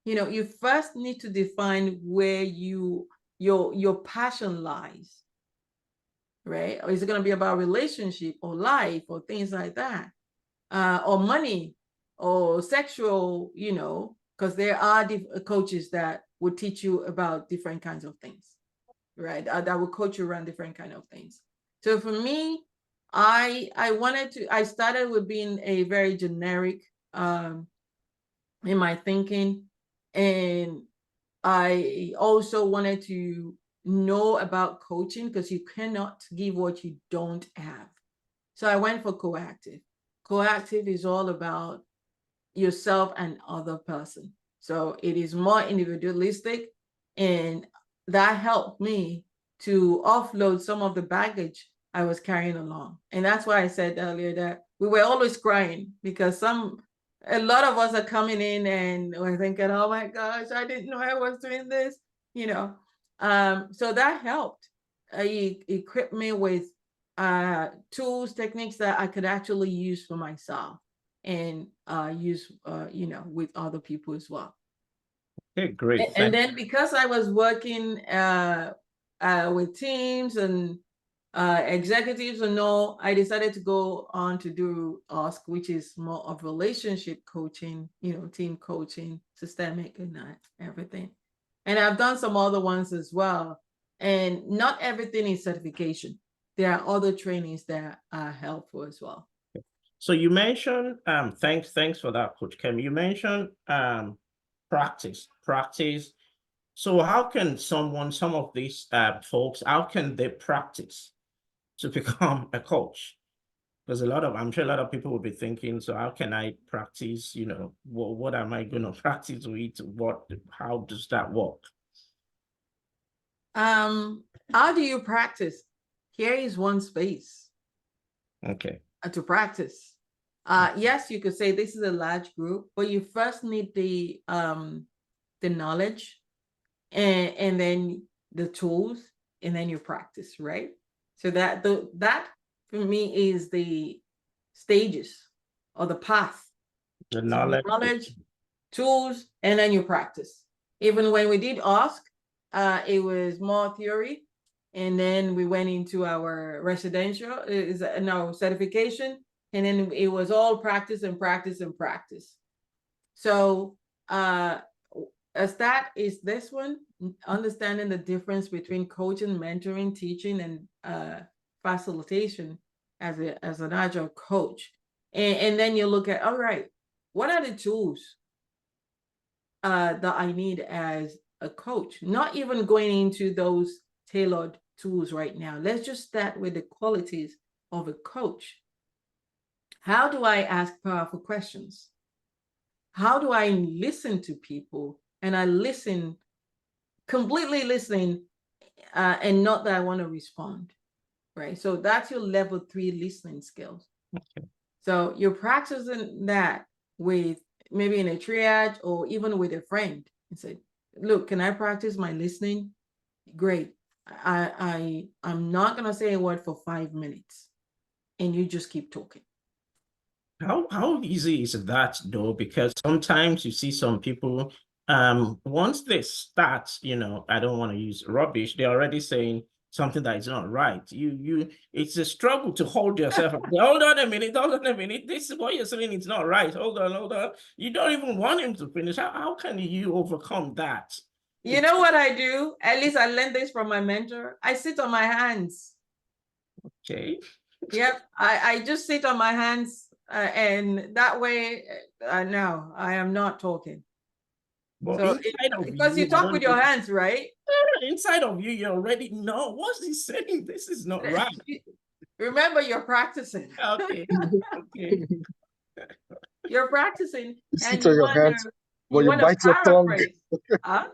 Speaker 2: You first need to define where your passion lies, right? Or is it going to be about relationship or life or things like that? Or money or sexual, because there are coaches that would teach you about different kinds of things, right? That will coach you around different kind of things. So for me, I started with being a very generic in my thinking, and I also wanted to know about coaching because you cannot give what you don't have. So I went for coactive. Coactive is all about yourself and other person. So it is more individualistic, and that helped me to offload some of the baggage I was carrying along. And that's why I said earlier that we were always crying because a lot of us are coming in and we're thinking, oh my gosh, I didn't know I was doing this, so that helped. It equipped me with tools, techniques that I could actually use for myself and use, with other people as well.
Speaker 1: Okay, great.
Speaker 2: And then because I was working with teams and executives and all, I decided to go on to do ASK, which is more of relationship coaching, team coaching, systemic and everything. And I've done some other ones as well. And not everything is certification. There are other trainings that are helpful as well.
Speaker 1: So you mentioned, thanks for that, Coach Kemi. You mentioned practice. So how can some of these folks, how can they practice to become a coach? Because I'm sure a lot of people will be thinking, so how can I practice, what am I going to practice with? How does that work?
Speaker 2: How do you practice? Here is one space.
Speaker 1: Okay.
Speaker 2: To practice. Yes, you could say this is a large group, but you first need the knowledge, and then the tools, and then you practice, right? So that for me is the stages or the path.
Speaker 1: The
Speaker 2: So
Speaker 1: knowledge.
Speaker 2: tools, and then you practice. Even when we did ask, it was more theory, and then we went into our residential certification, and then it was all practice and practice and practice. So a stat is this one, understanding the difference between coaching, mentoring, teaching, and facilitation as an Agile coach. And then you look at, all right, what are the tools that I need as a coach? Not even going into those tailored tools right now. Let's just start with the qualities of a coach. How do I ask powerful questions? How do I listen to people? And I listen, completely listening, and not that I want to respond, right? So that's your level 3 listening skills.
Speaker 1: Okay.
Speaker 2: So you're practicing that with maybe in a triage or even with a friend and say, look, can I practice my listening? Great. I'm not going to say a word for 5 minutes, and you just keep talking.
Speaker 1: How easy is that though? Because sometimes you see some people, once they start, I don't want to use rubbish, they're already saying something that is not right. It's a struggle to hold yourself up. Hold on a minute, this is what you're saying, it's not right. Hold on. You don't even want him to finish. How can you overcome that?
Speaker 2: You know what I do? At least I learned this from my mentor. I sit on my hands.
Speaker 1: Okay.
Speaker 2: Yep, I just sit on my hands, and that way, no, I am not talking.
Speaker 1: But
Speaker 2: So because you talk with your hands, right?
Speaker 1: Inside of you, you already know what's he saying. This is not right.
Speaker 2: Remember, you're practicing.
Speaker 1: Okay. Okay.
Speaker 2: You're practicing,
Speaker 3: You
Speaker 2: and
Speaker 3: sit on your hands, but you bite your tongue.
Speaker 2: Huh?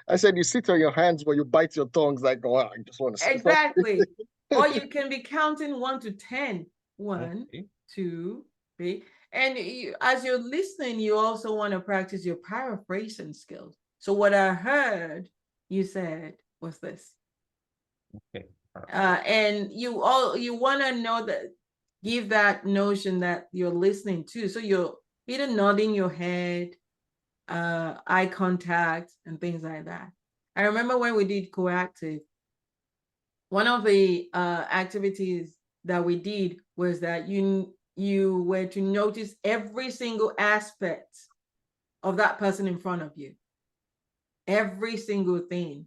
Speaker 3: I said you sit on your hands, but you bite your tongues like, oh, I just want to say
Speaker 2: exactly. Or you can be counting 1 to 10. 1,
Speaker 1: Okay.
Speaker 2: 2, 3. And as you're listening, you also want to practice your paraphrasing skills. So what I heard you said was this.
Speaker 1: Okay.
Speaker 2: And you want to know that, give that notion that you're listening to. So you're either nodding your head, eye contact, and things like that. I remember when we did coactive, one of the activities that we did was that you were to notice every single aspect of that person in front of you, every single thing,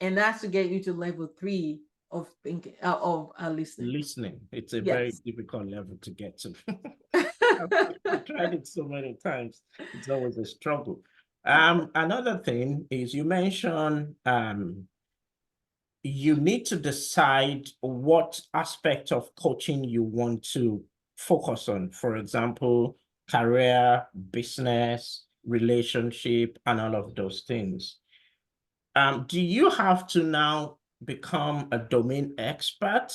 Speaker 2: and that's to get you to level 3 of thinking of listening.
Speaker 1: Listening, it's a
Speaker 2: Yes.
Speaker 1: very difficult level to get to. I've tried it so many times. It's always a struggle. Another thing is you mentioned you need to decide what aspect of coaching you want to focus on. For example, career, business, relationship, and all of those things. Do you have to now become a domain expert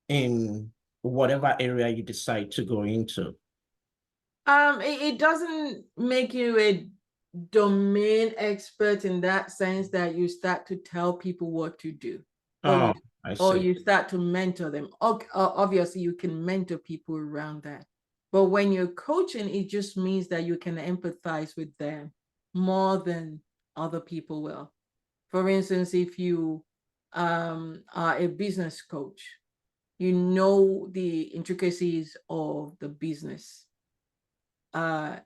Speaker 1: in whatever area you decide to go into?
Speaker 2: It doesn't make you a domain expert in that sense that you start to tell people what to do.
Speaker 1: Oh, I see.
Speaker 2: Or you start to mentor them. Obviously, you can mentor people around that. But when you're coaching, it just means that you can empathize with them more than other people will. For instance, if you are a business coach, you know the intricacies of the business.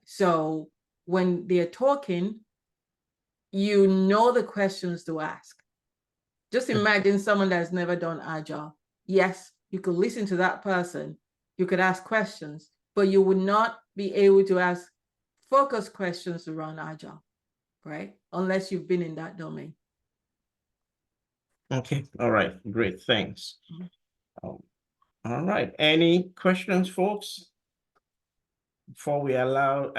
Speaker 2: So when they're talking, you know the questions to ask. Just imagine someone that's never done Agile. Yes, you could listen to that person, you could ask questions, but you would not be able to ask focused questions around Agile, right? Unless you've been in that domain.
Speaker 1: Okay, all right, great, thanks. All right, any questions, folks? Before we allow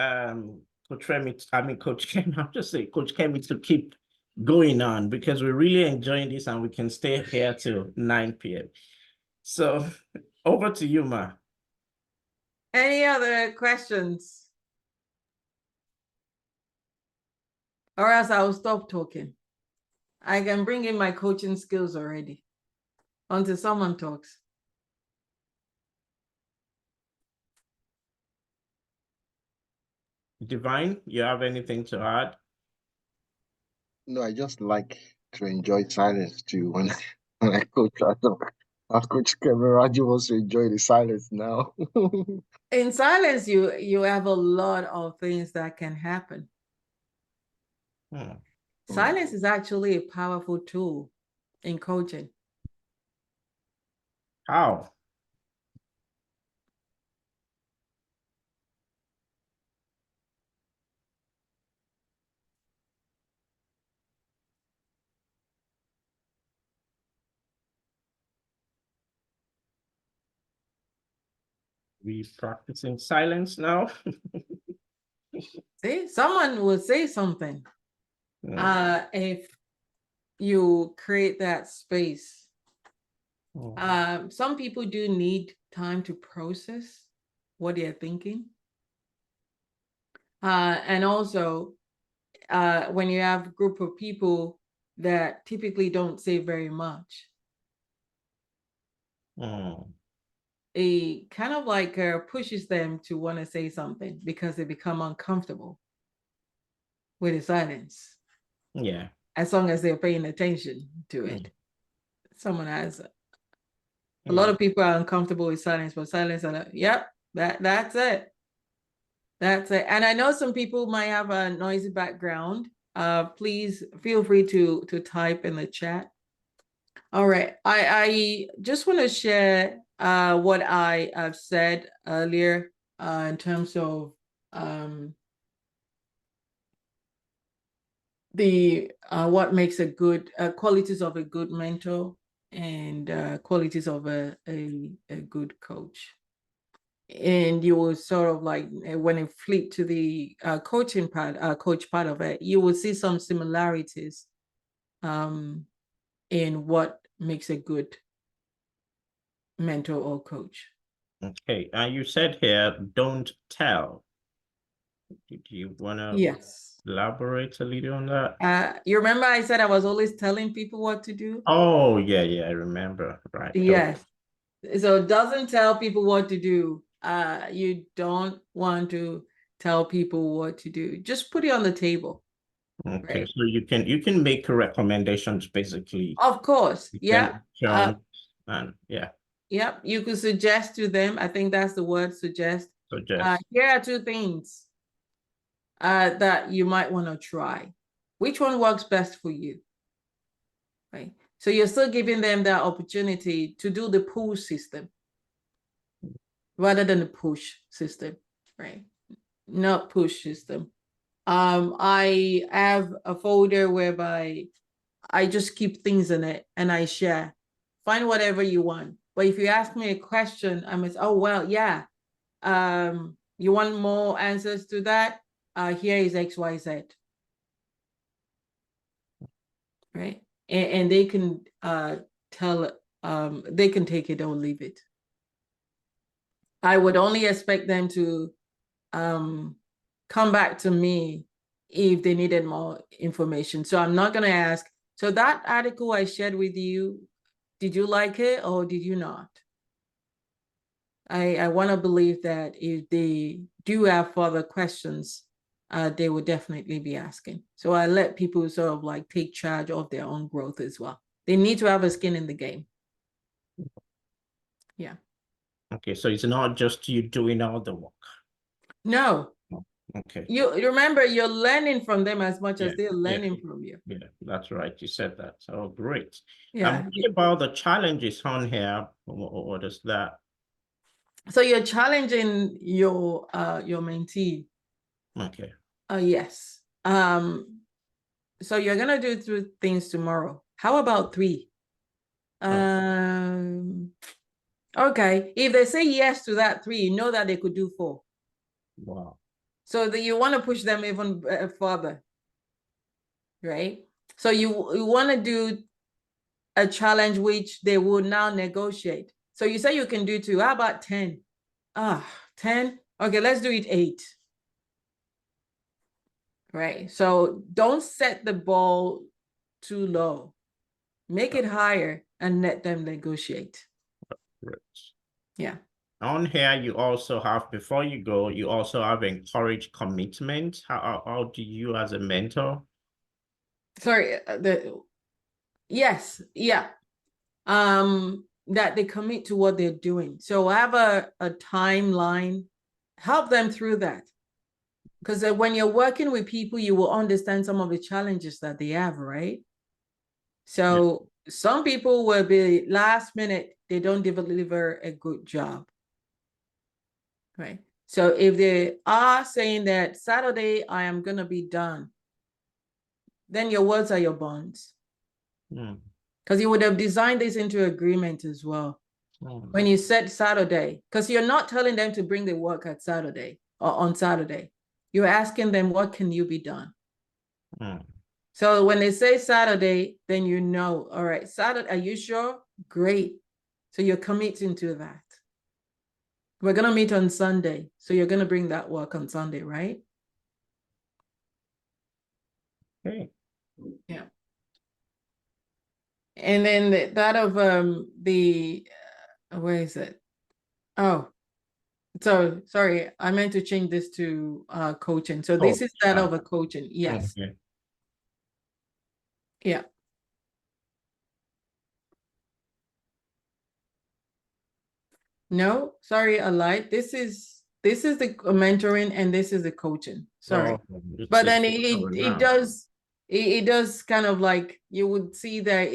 Speaker 1: Coach Kemi, I'll just say Coach Kemi to keep going on, because we're really enjoying this and we can stay here till 9 p.m. So over to you, Ma.
Speaker 2: Any other questions? Or else I will stop talking. I can bring in my coaching skills already until someone talks.
Speaker 1: Divine, you have anything to add?
Speaker 3: No, I just like to enjoy silence too when I coach. As Coach Kemiraji wants to enjoy the silence now.
Speaker 2: In silence, you have a lot of things that can happen. Silence is actually a powerful tool in coaching.
Speaker 1: How? We practicing silence now?
Speaker 2: See, someone will say something. If you create that space. Some people do need time to process what they're thinking. And also, when you have a group of people that typically don't say very much, it kind of like pushes them to want to say something because they become uncomfortable with the silence.
Speaker 1: Yeah.
Speaker 2: As long as they're paying attention to it. Someone has a lot of people are uncomfortable with silence, but silence are like, yep, that's it. That's it. And I know some people might have a noisy background. Please feel free to type in the chat. All right. I just want to share what I have said earlier in terms of the what makes a good qualities of a good mentor and qualities of a good coach. And you will sort of like when you flip to the coaching part, coach part of it, you will see some similarities in what makes a good mentor or coach.
Speaker 1: Okay, you said here, don't tell. Did you want to elaborate a little on that?
Speaker 2: You remember I said I was always telling people what to do?
Speaker 1: Oh, yeah, I remember. Right.
Speaker 2: Yes. So doesn't tell people what to do. You don't want to tell people what to do. Just put it on the table.
Speaker 1: Okay,
Speaker 2: right?
Speaker 1: so you can make recommendations basically.
Speaker 2: Of course, yeah.
Speaker 1: And yeah.
Speaker 2: Yep, you could suggest to them. I think that's the word, suggest. Here are two things that you might want to try. Which one works best for you? Right. So you're still giving them that opportunity to do the pull system rather than the push system, right? Not push system. I have a folder whereby I just keep things in it and I share. Find whatever you want. But if you ask me a question, I must, oh, well, yeah. You want more answers to that? Here is XYZ. Right? And they can they can take it or leave it. I would only expect them to come back to me if they needed more information. So I'm not going to ask, so that article I shared with you, did you like it or did you not? I want to believe that if they do have further questions, they would definitely be asking. So I let people sort of like take charge of their own growth as well. They need to have a skin in the game. Yeah.
Speaker 1: Okay, so it's not just you doing all the work.
Speaker 2: No.
Speaker 1: Okay.
Speaker 2: You remember you're learning from them as much as they're learning from you.
Speaker 1: Yeah, that's right. You said that. Oh, great.
Speaker 2: Yeah.
Speaker 1: What about the challenges on here? What is that?
Speaker 2: So you're challenging your mentee.
Speaker 1: Okay.
Speaker 2: Yes. So you're gonna do 2 things tomorrow. How about 3? Okay. If they say yes to that 3, you know that they could do 4.
Speaker 1: Wow.
Speaker 2: So that you want to push them even further, right? So you want to do a challenge which they will now negotiate. So you say you can do 2. How about 10? 10? Okay, let's do it 8. Right. So don't set the ball too low. Make it higher and let them negotiate.
Speaker 1: Right.
Speaker 2: Yeah.
Speaker 1: On here, you also have, before you go, you also have encourage commitment. How do you as a mentor?
Speaker 2: Sorry, yes, yeah. That they commit to what they're doing. So have a timeline, help them through that. Because when you're working with people, you will understand some of the challenges that they have, right? So some people will be last minute, they don't deliver a good job. Right. So if they are saying that Saturday I am going to be done, then your words are your bonds. Because you would have designed this into agreement as well. When you said Saturday, because you're not telling them to bring the work at Saturday or on Saturday. You're asking them, what can you be done? So when they say Saturday, then you know, all right, Saturday, are you sure? Great. So you're committing to that. We're going to meet on Sunday. So you're going to bring that work on Sunday, right?
Speaker 1: Okay.
Speaker 2: Yeah. And then that of where is it? Oh, so sorry, I meant to change this to coaching. So this is that of a coaching. Yes.
Speaker 1: Okay.
Speaker 2: Yeah. No, sorry, I lied. This is the mentoring and this is the coaching. Sorry. But then it does kind of like, you would see that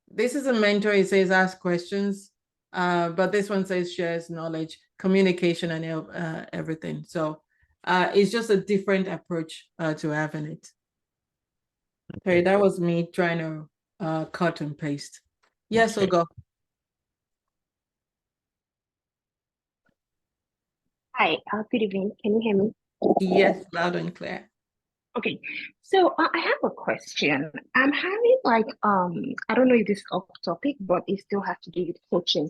Speaker 2: this is a mentor. It says ask questions, but this one says shares knowledge, communication, and everything. So it's just a different approach to having it. Okay, that was me trying to cut and paste. Yes, we'll go.
Speaker 4: Hi, good evening. Can you hear me?
Speaker 2: Yes, loud and clear.
Speaker 4: Okay, so I have a question. I'm having like I don't know if this is off topic, but it still has to do with coaching.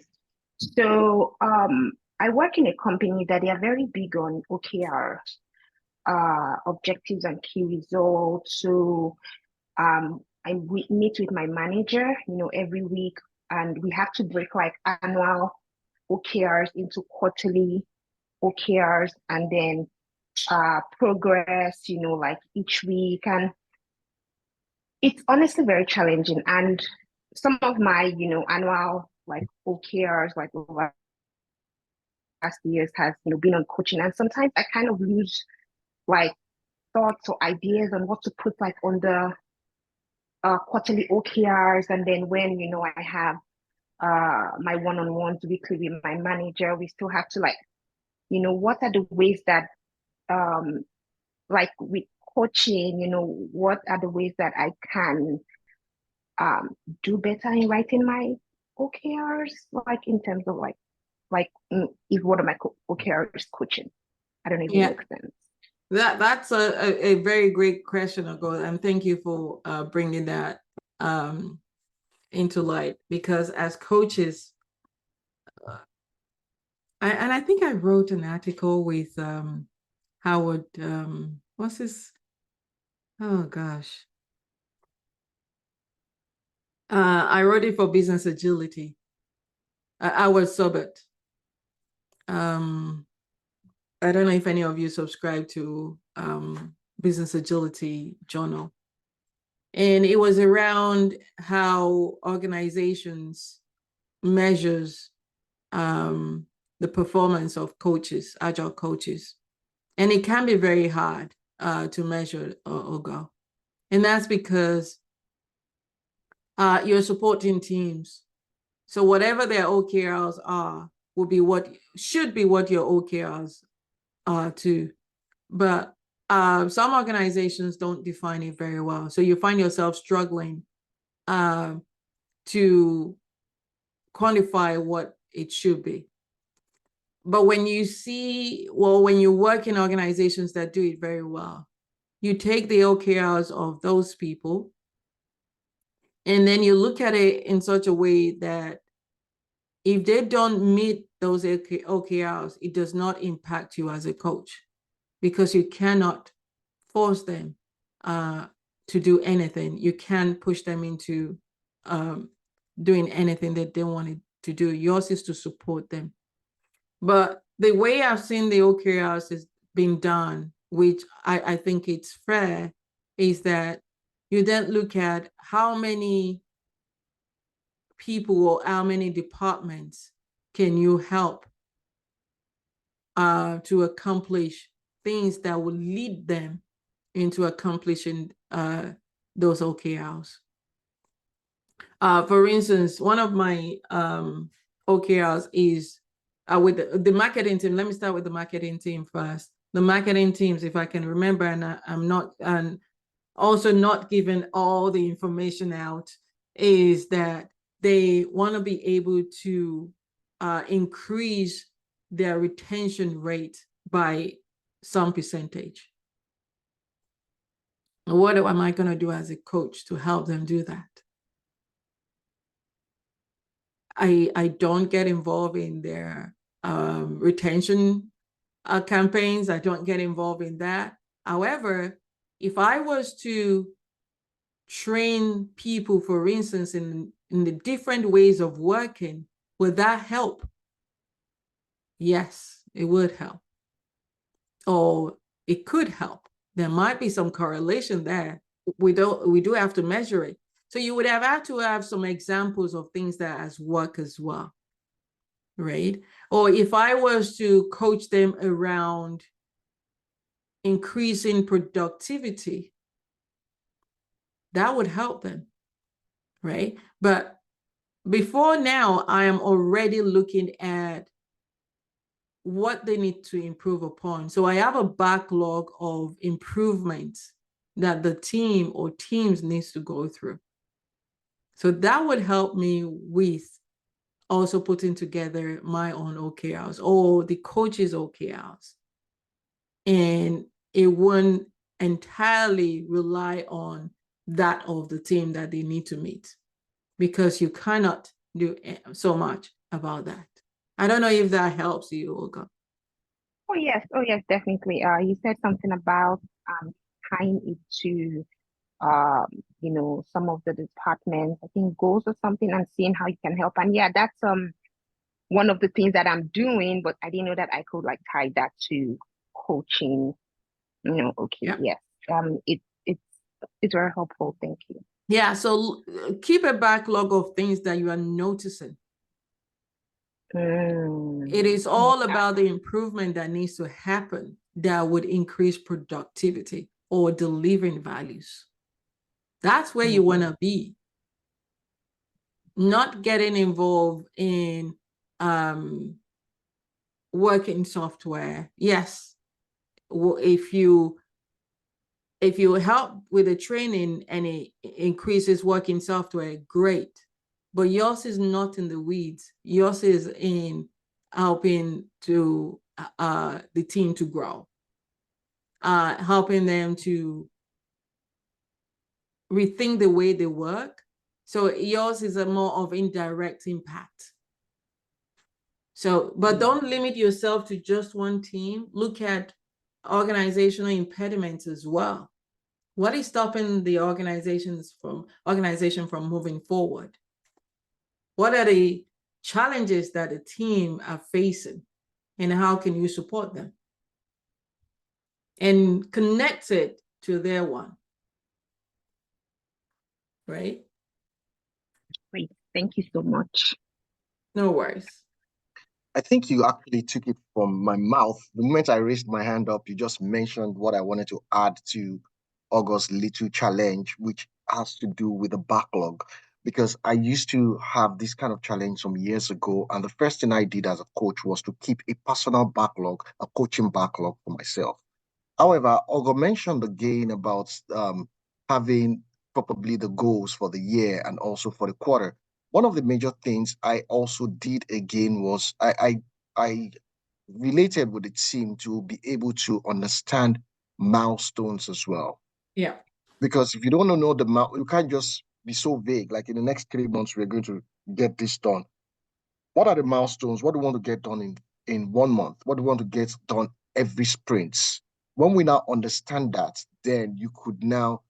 Speaker 4: So I work in a company that they are very big on OKR, objectives and key results. So we meet with my manager, every week, and we have to break like annual OKRs into quarterly OKRs, and then progress, like each week. And it's honestly very challenging. And some of my, annual like OKRs, like over last years has, been on coaching. And sometimes I kind of lose like thoughts or ideas on what to put like on the quarterly OKRs. And then when, I have my one-on-ones weekly with my manager, we still have to like, what are the ways that like with coaching, what are the ways that I can do better in writing my OKRs, like in terms of if one of my OKRs coaching. I don't know if it makes sense.
Speaker 2: That's a very great question, Ago, and thank you for bringing that into light, because as coaches, I think I wrote an article with Howard, what's his, oh gosh. I wrote it for Business Agility. Howard Sobert. I don't know if any of you subscribe to Business Agility Journal. And it was around how organizations measures the performance of coaches, agile coaches. And it can be very hard to measure, Ogo. And that's because you're supporting teams. So whatever their OKRs are should be what your OKRs are too. But some organizations don't define it very well. So you find yourself struggling to quantify what it should be. But when you work in organizations that do it very well, you take the OKRs of those people, and then you look at it in such a way that if they don't meet those OKRs, it does not impact you as a coach, because you cannot force them to do anything. You can't push them into doing anything that they wanted to do. Yours is to support them. But the way I've seen the OKRs is being done, which I think it's fair, is that you then look at how many people or how many departments can you help to accomplish things that will lead them into accomplishing those OKRs. For instance, one of my OKRs is with the marketing team. Let me start with the marketing team first. The marketing teams, if I can remember, and I'm not, and also not giving all the information out, is that they want to be able to increase their retention rate by some percentage. What am I going to do as a coach to help them do that? I don't get involved in their retention campaigns. I don't get involved in that. However, if I was to train people, for instance, in the different ways of working, would that help? Yes, it would help. Or it could help. There might be some correlation there. We do have to measure it. So you would have had to have some examples of things that has worked as well, right? Or if I was to coach them around increasing productivity, that would help them, right? But before now, I am already looking at what they need to improve upon. So I have a backlog of improvements that the team or teams needs to go through. So that would help me with also putting together my own OKRs or the coach's OKRs. And it won't entirely rely on that of the team that they need to meet, because you cannot do so much about that. I don't know if that helps you, Olga.
Speaker 4: Oh yes, definitely. You said something about tying it to some of the departments, I think goals or something, and seeing how you can help. And yeah, that's one of the things that I'm doing, but I didn't know that I could like tie that to coaching. Okay,
Speaker 2: yeah.
Speaker 4: Yes. It's very helpful. Thank you.
Speaker 2: Yeah, so keep a backlog of things that you are noticing. It is all about the improvement that needs to happen that would increase productivity or delivering values. That's where you want to be. Not getting involved in working software. Yes, if you help with the training and it increases working software, great. But yours is not in the weeds. Yours is in helping to the team to grow, helping them to rethink the way they work. So yours is a more of indirect impact. So, but don't limit yourself to just one team. Look at organizational impediments as well. What is stopping the organization from moving forward? What are the challenges that the team are facing, and how can you support them? And connect it to their one, right?
Speaker 4: Great. Thank you so much.
Speaker 2: No worries.
Speaker 3: I think you actually took it from my mouth. The moment I raised my hand up, you just mentioned what I wanted to add to August's little challenge, which has to do with the backlog. Because I used to have this kind of challenge some years ago. And the first thing I did as a coach was to keep a personal backlog, a coaching backlog for myself. However, August mentioned again about having probably the goals for the year and also for the quarter. One of the major things I also did again was I related with the team to be able to understand milestones as well.
Speaker 2: Yeah.
Speaker 3: Because if you don't know you can't just be so vague. Like in the next 3 months, we're going to get this done. What are the milestones? What do we want to get done in 1 month? What do we want to get done every sprint? When we now understand that, then you could now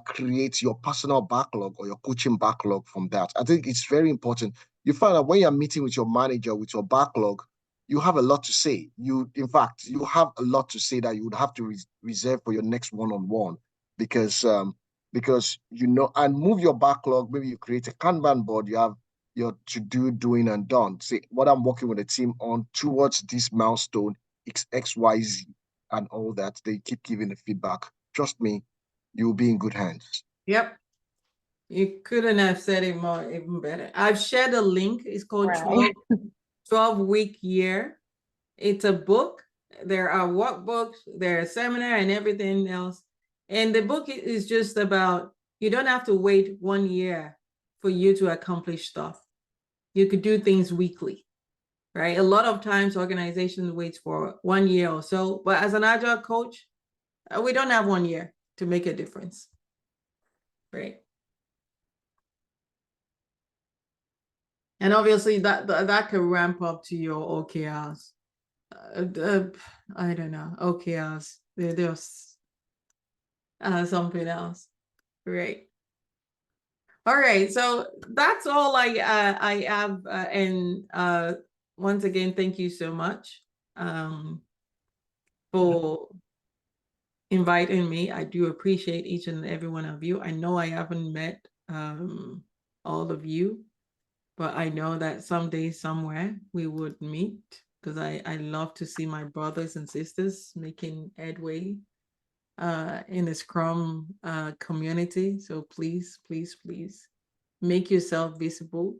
Speaker 3: create your personal backlog or your coaching backlog from that. I think it's very important. You find that when you're meeting with your manager with your backlog, you have a lot to say. In fact, you have a lot to say that you would have to reserve for your next one-on-one because and move your backlog. Maybe you create a Kanban board. You have your to-do, doing, and done. Say what I'm working with the team on towards this milestone, XYZ, and all that. They keep giving the feedback. Trust me, you'll be in good hands.
Speaker 2: Yep. You couldn't have said it more, even better. I've shared a link. It's called
Speaker 4: Right.
Speaker 2: 12-week year. It's a book. There are workbooks, there are seminar and everything else. And the book is just about, you don't have to wait 1 year for you to accomplish stuff. You could do things weekly, right? A lot of times organizations wait for 1 year or so, but as an Agile coach, we don't have 1 year to make a difference, right? And obviously that could ramp up to your OKRs. I don't know, OKRs. There's something else, right? All right, so that's all I have, and once again, thank you so much for inviting me. I do appreciate each and every one of you. I know I haven't met all of you, but I know that someday, somewhere, we would meet, because I love to see my brothers and sisters making headway in the Scrum community. So please, please, please make yourself visible.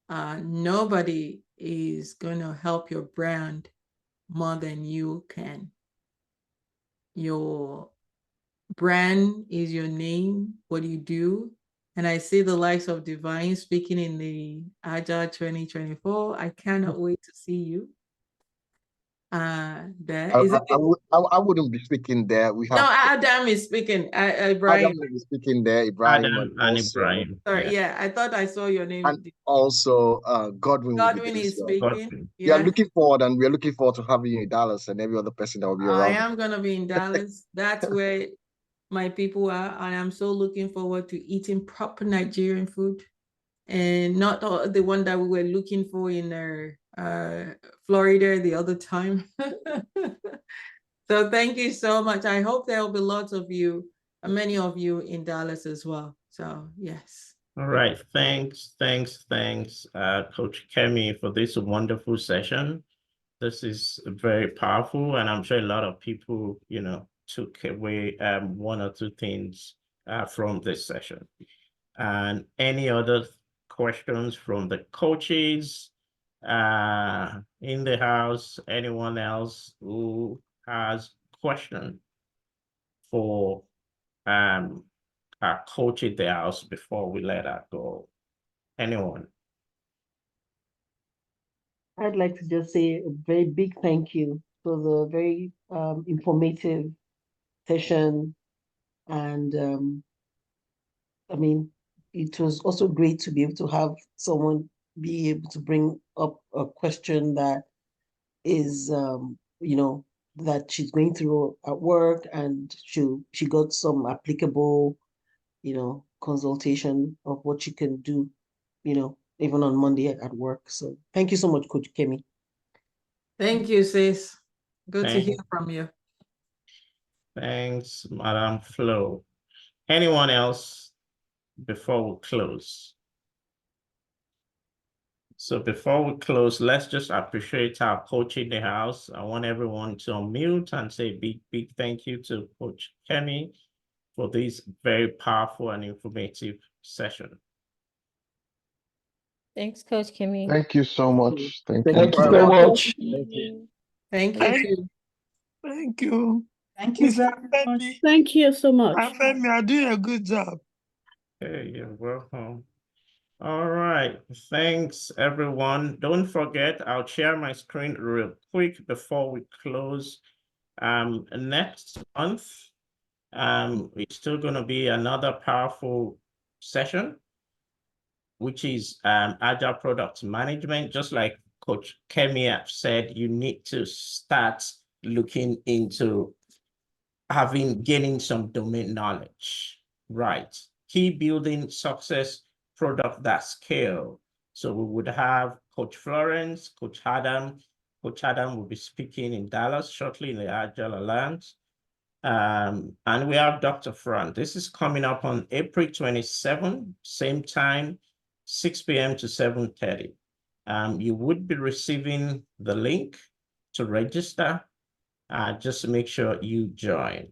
Speaker 2: Nobody is going to help your brand more than you can. Your brand is your name, what you do. And I see the likes of Divine speaking in the Agile 2024. I cannot wait to see you. There is it.
Speaker 3: I wouldn't be speaking there. We have
Speaker 2: No, Adam is speaking. Brian.
Speaker 3: Adam will be speaking there. Ibrahim
Speaker 1: Adam and
Speaker 3: also,
Speaker 1: Ibrahim.
Speaker 2: Sorry, yeah, I thought I saw your name.
Speaker 3: and also Godwin will be
Speaker 2: Godwin
Speaker 3: there
Speaker 2: is
Speaker 3: as well.
Speaker 2: speaking.
Speaker 1: Godwin.
Speaker 3: We are
Speaker 2: Yeah,
Speaker 3: looking forward, and we are looking forward to having you in Dallas and every other person that will be
Speaker 2: I
Speaker 3: around.
Speaker 2: am going to be in Dallas. That's where my people are, and I'm so looking forward to eating proper Nigerian food, and not the one that we were looking for in Florida the other time. So thank you so much. I hope there will be lots of you, many of you in Dallas as well. So yes.
Speaker 1: All right. Thanks, Coach Kemi, for this wonderful session. This is very powerful, and I'm sure a lot of people, took away one or two things from this session. And any other questions from the coaches in the house? Anyone else who has question for our coach in the house before we let her go? Anyone?
Speaker 5: I'd like to just say a very big thank you for the very informative session. And I mean, it was also great to be able to have someone be able to bring up a question that is, that she's going through at work, and she got some applicable, consultation of what she can do, even on Monday at work. So thank you so much, Coach Kemi.
Speaker 2: Thank you, sis. Good to hear from you.
Speaker 1: Thanks, Madam Flo. Anyone else before we close? So before we close, let's just appreciate our coach in the house. I want everyone to unmute and say big thank you to Coach Kemi for this very powerful and informative session.
Speaker 6: Thanks, Coach Kimmy.
Speaker 7: Thank you so much. Thank you.
Speaker 3: Thank you
Speaker 7: so
Speaker 3: very
Speaker 7: much.
Speaker 3: much.
Speaker 5: Thank you.
Speaker 2: Thank you. too.
Speaker 8: Thank you.
Speaker 9: Thank you
Speaker 8: Mr.
Speaker 9: very much.
Speaker 8: Femi,
Speaker 6: Thank you so much.
Speaker 8: Femi, you're doing a good job.
Speaker 1: Hey, you're welcome. All right, thanks everyone. Don't forget, I'll share my screen real quick before we close. Next month, it's still gonna be another powerful session, which is Agile Product Management. Just like Coach Kemi said, you need to start looking into gaining some domain knowledge. Right. Key building success product that scale. So we would have Coach Florence, Coach Adam. Coach Adam will be speaking in Dallas shortly in the Agile Alliance. And we have Dr. Fran. This is coming up on April 27, same time, 6 p.m. to 7:30. You would be receiving the link to register. Just to make sure you join.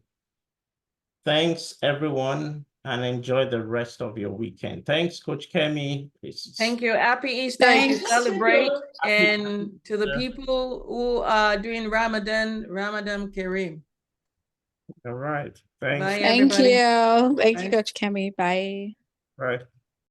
Speaker 1: Thanks, everyone, and enjoy the rest of your weekend. Thanks, Coach Kemi.
Speaker 2: Thank you. Happy Easter if you
Speaker 6: Thanks.
Speaker 2: celebrate.
Speaker 1: Happy
Speaker 2: And to the
Speaker 1: Easter.
Speaker 2: people who are doing Ramadan, Ramadan Kareem.
Speaker 1: All right. Thanks.
Speaker 2: Bye,
Speaker 6: Thank
Speaker 2: everybody.
Speaker 6: you. Thank you,
Speaker 2: Bye.
Speaker 6: Coach Kemi. Bye.
Speaker 1: Right.